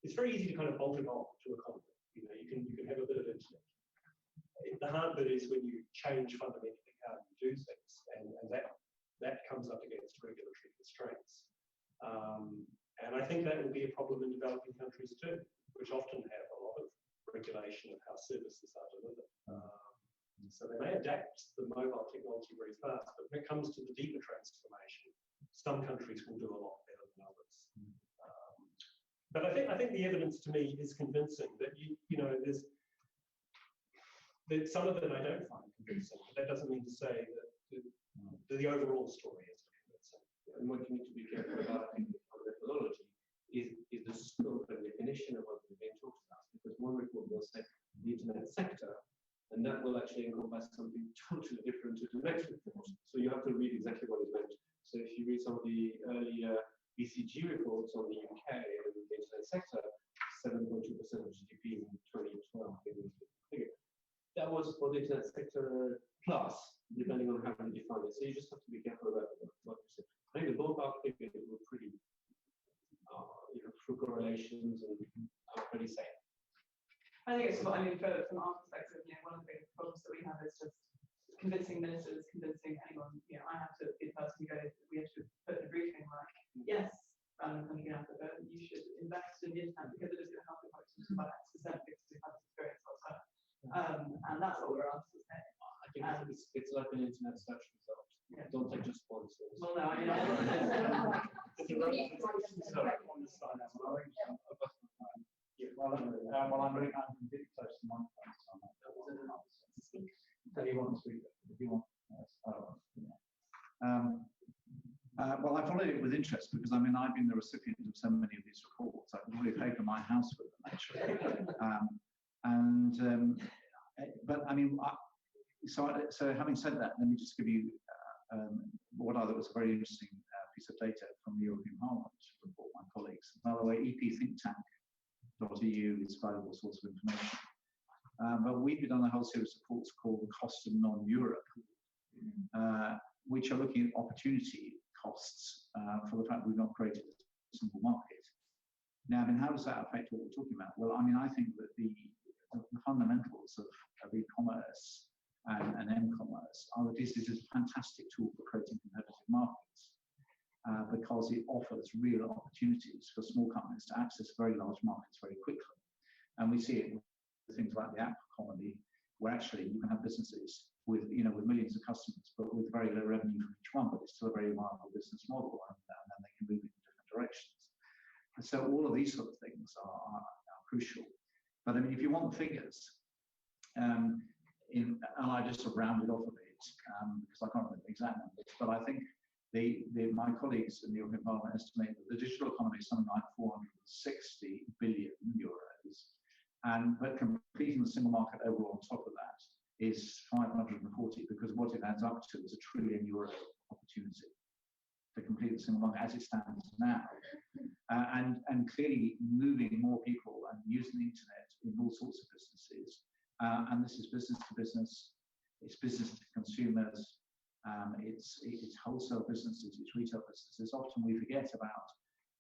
It's very easy to kind of bolt it off to economy. You can have a bit of internet. The hard bit is when you change fundamentally how you do things, and that comes up against regulatory constraints. And I think that will be a problem in developing countries too, which often have a lot of regulation of how services are delivered. So they may adapt the mobile technology very fast, but when it comes to the deeper transformation, some countries will do a lot better than others. But I think the evidence to me is convincing that there's some of it I don't find convincing. But that doesn't mean to say that the overall story is convincing. And what you need to be careful about, I think, on methodology is the scope and definition of what we've been talking about. Because one report will say the internet sector, and that will actually encompass totally different to the next report. So you have to read exactly what it meant. So if you read some of the earlier BCG reports on the UK and the internet sector, 7.2% of GDP in 2012, I think was the figure. That was for the internet sector plus, depending on how you define it. So you just have to be careful about what you say. I think the ballpark figures were pretty, through correlations and are pretty safe. I think it's, I mean, from our perspective, one of the big problems that we have is just convincing ministers, convincing anyone, I have to be the person who goes, we have to put in a briefing like, yes, random coming out of it, you should invest in the internet because it is going to help your productivity by X% because we have this experience outside. And that's what we're asked to say. I think it's like an internet search result. Yeah. Don't take just sponsors. Well, no, I mean, I'm really close to my phone, so tell you what to speak if you want. Well, I followed it with interest because I've been the recipient of so many of these reports. I can really paper my house with them actually. But so having said that, let me just give you what I thought was a very interesting piece of data from the European Parliament report, my colleagues. By the way, epthinktank.eu is a valuable source of information. But we've done a whole series of reports called The Cost of Non-Europe, which are looking at opportunity costs for the fact we've not created a single market. Now, how does that affect what we're talking about? Well, I think that the fundamentals of e-commerce and m-commerce are that this is a fantastic tool for creating competitive markets because it offers real opportunities for small companies to access very large markets very quickly. And we see it with things like the app economy, where actually you can have businesses with millions of customers, but with very low revenue from each one, but it's still a very viable business model, and then they can move in different directions. And so all of these sort of things are crucial. But if you want figures, and I just sort of rounded off a bit because I can't remember the exact numbers, but I think my colleagues in the European Parliament estimate that the digital economy is something like 460 billion euros, but completing the single market overall on top of that is 540, because what it adds up to is €1 trillion opportunity to complete the single market as it stands now. And clearly moving more people and using the internet in all sorts of businesses. And this is business to business, it's business to consumers, it's wholesale businesses, it's retail businesses. Often we forget about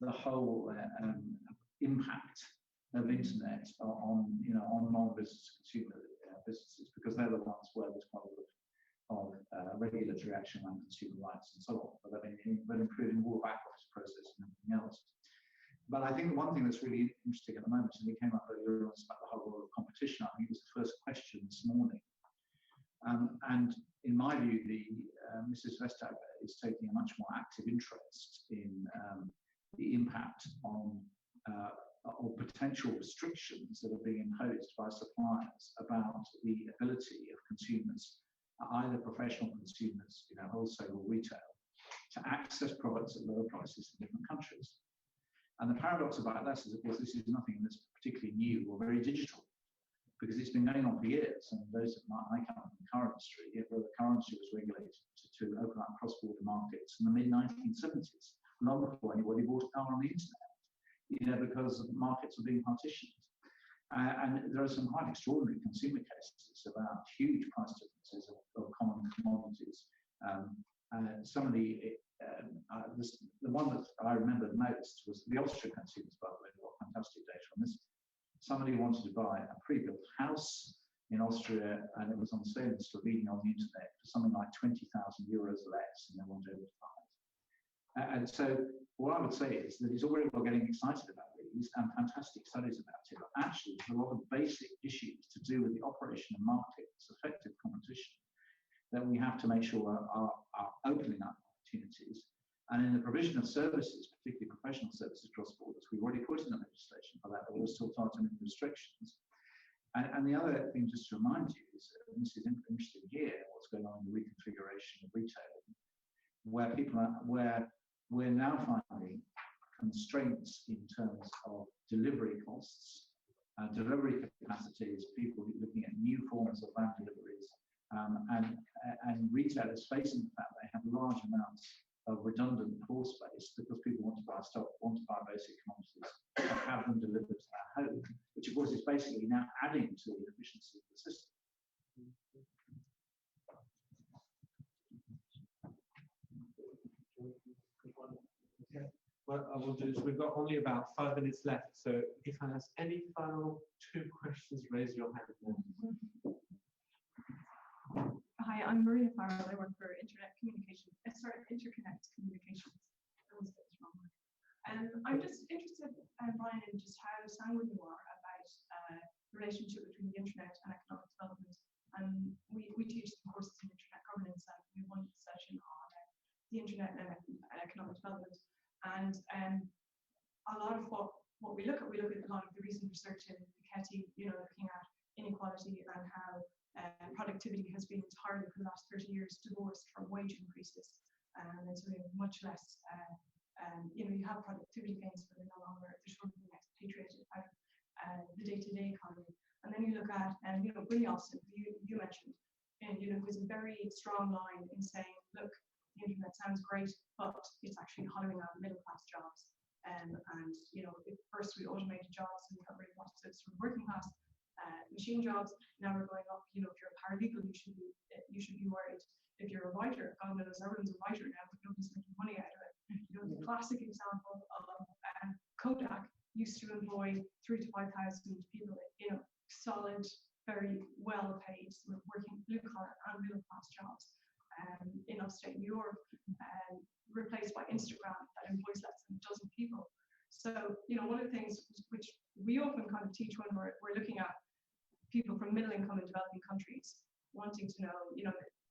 the whole impact of internet on non-business consumer businesses, because they're the ones where there's quite a lot of regulatory action on consumer rights and so on, but improving all the back office process and everything else. But I think one thing that's really interesting at the moment, and it came up earlier on, about the whole world of competition. I think it was the first question this morning. And in my view, Mrs. Vestager is taking a much more active interest in the impact on or potential restrictions that are being imposed by suppliers about the ability of consumers, either professional consumers, wholesale or retail, to access products at lower prices in different countries. And the paradox about this is, of course, this is nothing that's particularly new or very digital, because it's been going on for years. And those of I come from the car industry, where the car industry was regulated to open up cross-border markets in the mid-1970s, long before anybody bought a car on the internet, because markets are being partitioned. And there are some quite extraordinary consumer cases about huge price differences of common commodities. Some of the one that I remember the most was the Austrian consumers, by the way, got fantastic data on this. Somebody wanted to buy a pre-built house in Austria, and it was on sale in Slovenia on the internet for something like €20,000 less, and they wanted to buy it. And so what I would say is that it's all very well getting excited about these and fantastic studies about it, but actually there's a lot of basic issues to do with the operation of markets, effective competition, that we have to make sure are opening up opportunities. And in the provision of services, particularly professional services cross borders, we've already put in the legislation for that, but we're still targeting restrictions. And the other thing, just to remind you, is, and this is interesting here, what's going on in the reconfiguration of retail, where we're now finding constraints in terms of delivery costs, delivery capacities, people looking at new forms of van deliveries, And retailers facing the fact they have large amounts of redundant floor space because people want to buy stock, want to buy basic commodities, and have them delivered to their home, which of course is basically now adding to the efficiency of the system. What I will do is we've got only about 5 minutes left, so if I ask any final 2 questions, raise your hand. Hi, I'm Maria Farrell. I work for Interconnect Communications. I'm just interested, Brian, in just how sanguine you are about the relationship between the internet and economic development. We teach some courses in internet governance, and we have one session on the internet and economic development. And a lot of what we look at a lot of the recent research in Piketty, looking at inequality and how productivity has been entirely for the last 30 years divorced from wage increases. And so we have much less, you have productivity gains, but they're no longer, they're sort of being expatriated out of the day-to-day economy. And then you look at, Willie Austin, you mentioned, and was a very strong line in saying, look, the internet sounds great, but it's actually hollowing out middle-class jobs. And if first we automated jobs and we got rid of lots of sort of working class machine jobs, now we're going up. If you're a paralegal, you should be worried. If you're a writer, God knows everyone's a writer now, but nobody's making money out of it. The classic example of Kodak used to employ 3,000 to 5,000 people, solid, very well-paid, sort of working blue-collar and middle-class jobs in upstate New York, replaced by Instagram that employs less than a dozen people. So, one of the things which we often kind of teach when we're looking at people from middle-income and developing countries wanting to know,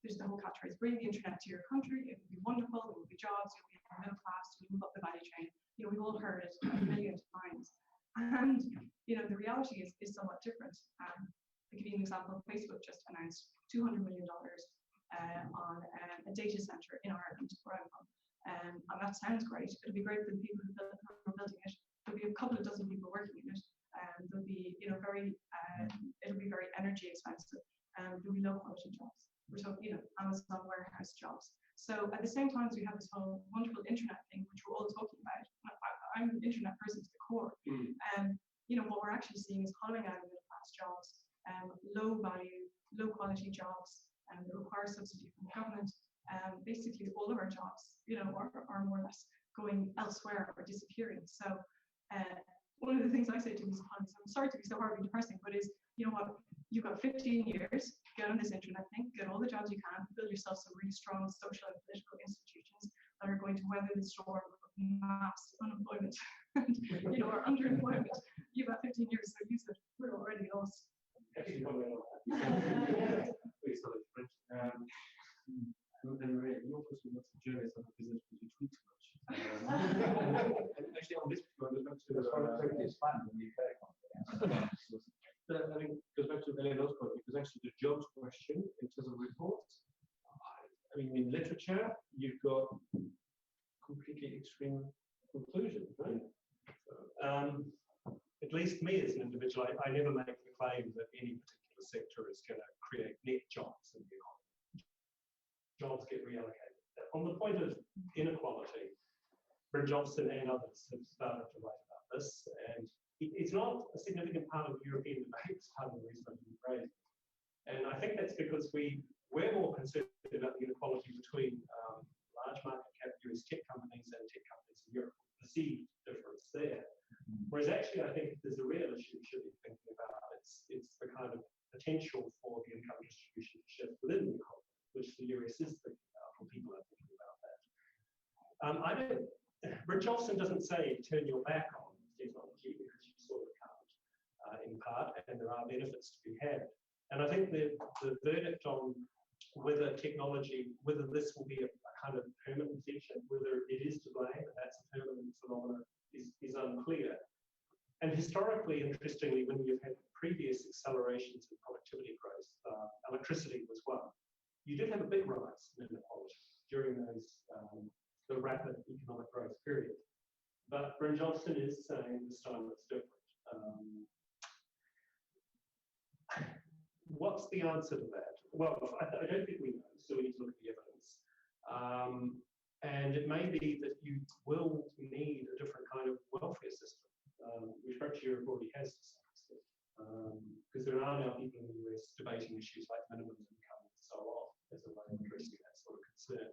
there's the whole catchphrase, bring the internet to your country, it would be wonderful, it would be jobs, it would be middle class, we move up the value chain. We've all heard it a million times. And, the reality is somewhat different. I'll give you an example. Facebook just announced $200 million on a data center in Ireland, where I'm from. And that sounds great. It'll be great for the people who are building it. There'll be a couple of dozen people working in it. There'll be, it'll be very energy expensive. There'll be low quality jobs. We're talking, Amazon warehouse jobs. So at the same time as we have this whole wonderful internet thing, which we're all talking about, I'm an internet person to the core. What we're actually seeing is hollowing out of middle class jobs, low value, low quality jobs, that require subsidy from the government. Basically, all of our jobs, are more or less going elsewhere or disappearing. So one of the things I say to these clients, I'm sorry to be so horribly depressing, but is, what, you've got 15 years, get on this internet thing, get all the jobs you can, build yourself some really strong social and political institutions that are going to weather the storm of mass unemployment and, or underemployment. You've got 15 years, so use it. We're already lost. And Maria, you're also not a journalist on a business because you tweet too much. Actually, on this point, goes back to I think goes back to Eleanor's point, because actually the jobs question in terms of reports, I mean, in literature, you've got completely extreme conclusions, right? At least me as an individual, I never make the claim that any particular sector is going to create net jobs in the economy. Jobs get reallocated. On the point of inequality, Bryn Johnson and others have started to write about this, and it's not a significant part of the European debate, part of the reason I didn't raise it. And I think that's because we're more concerned about the inequality between large market cap US tech companies and tech companies in Europe, perceived difference there. Whereas actually, I think if there's a real issue we should be thinking about, it's the kind of potential for the income distribution to shift within the economy, which the US is thinking about, or people are thinking about that. Bryn Johnson doesn't say turn your back on technology, because you sort of can't in part, and there are benefits to be had. And I think the verdict on whether this will be a kind of permanent feature, whether it is to blame, and that's a permanent phenomenon, is unclear. And historically, interestingly, when you've had previous accelerations in productivity growth, electricity was one. You did have a big rise in inequality during the rapid economic growth period. But Bryn Johnson is saying this time it's different. What's the answer to that? well, I don't think we know, so we need to look at the evidence. And it may be that you will need a different kind of welfare system, which perhaps Europe already has to some extent. Because there are now people in the US debating issues like minimum income and so on as a way of addressing that sort of concern.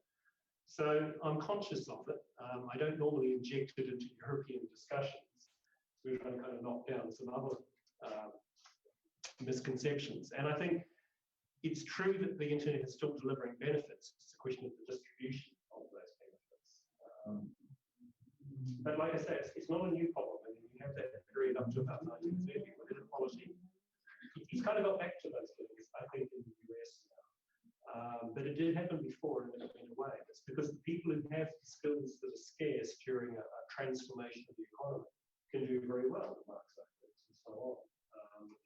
So I'm conscious of it. I don't normally inject it into European discussions. So we're trying to kind of knock down some other misconceptions. And I think it's true that the internet is still delivering benefits. It's a question of the distribution of those benefits. But like I say, it's not a new problem. I mean, we have that period up to about 1930 with inequality. It's kind of got back to those things, I think, in the US now. But it did happen before and then it went away. It's because the people who have the skills that are scarce during a transformation of the economy can do very well in market sectors and so on.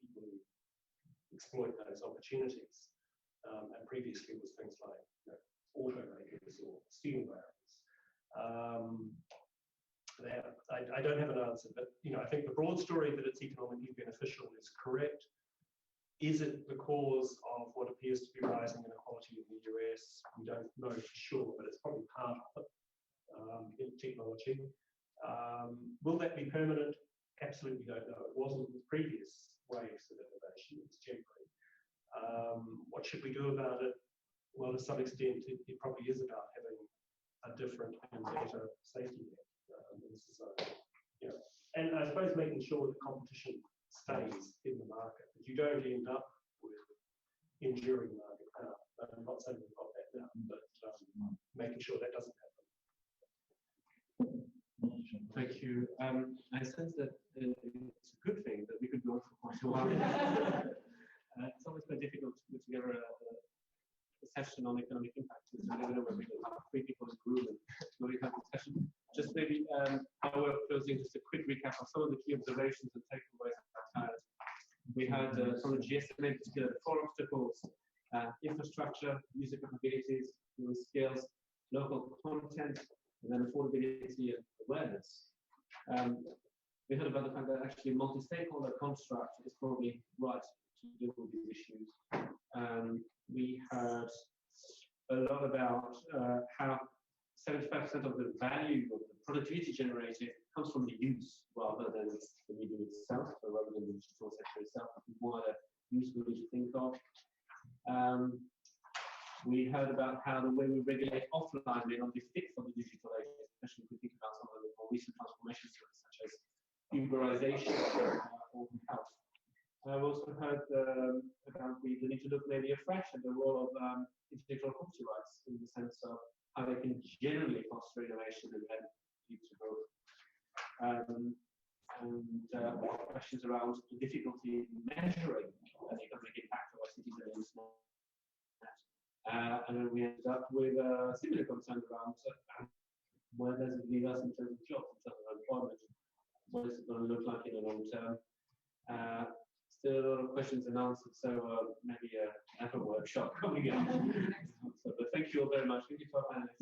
People who exploit those opportunities. And previously was things like automakers or steel barons. I don't have an answer, but I think the broad story that it's economically beneficial is correct. Is it the cause of what appears to be rising inequality in the US? We don't know for sure, but it's probably part of it in technology. Will that be permanent? Absolutely don't know. It wasn't with previous waves of innovation, it's temporary. What should we do about it? Well, to some extent, it probably is about having a different and better safety net in society. And I suppose making sure that competition stays in the market, that you don't end up with enduring market power. I'm not saying we've got that now, but making sure that doesn't happen. Thank you. I sense that it's a good thing that we could go on for quite a while. It's always quite difficult to put together a session on economic impact. You never know where we can have 3 people in the room and really have a discussion. Just maybe our closing, just a quick recap of some of the key observations and takeaways I've had. We had from the GSMA particular the 4 obstacles: infrastructure, user capabilities, human skills, local content, and then affordability and awareness. We heard about the fact that actually multi-stakeholder construct is probably right to deal with these issues. We heard a lot about how 75% of the value of the productivity generated comes from the use rather than the medium itself, or rather than the digital sector itself. What a use we need to think of. We heard about how the way we regulate offline may not be fit for the digital age, especially if we think about some of the more recent transformations such as Uberization or health. I've also heard about the need to look maybe afresh at the role of intellectual property rights in the sense of how they can generally foster innovation and then lead to growth. Questions around the difficulty in measuring the economic impact of ICT and the internet. And then we ended up with similar concerns around where does it lead us in terms of jobs, in terms of employment, what is it going to look like in the long term. Still a lot of questions and answers, so maybe another workshop coming up. So, but thank you all very much. Thank you to our panelists.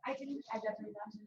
I didn't. I definitely don't.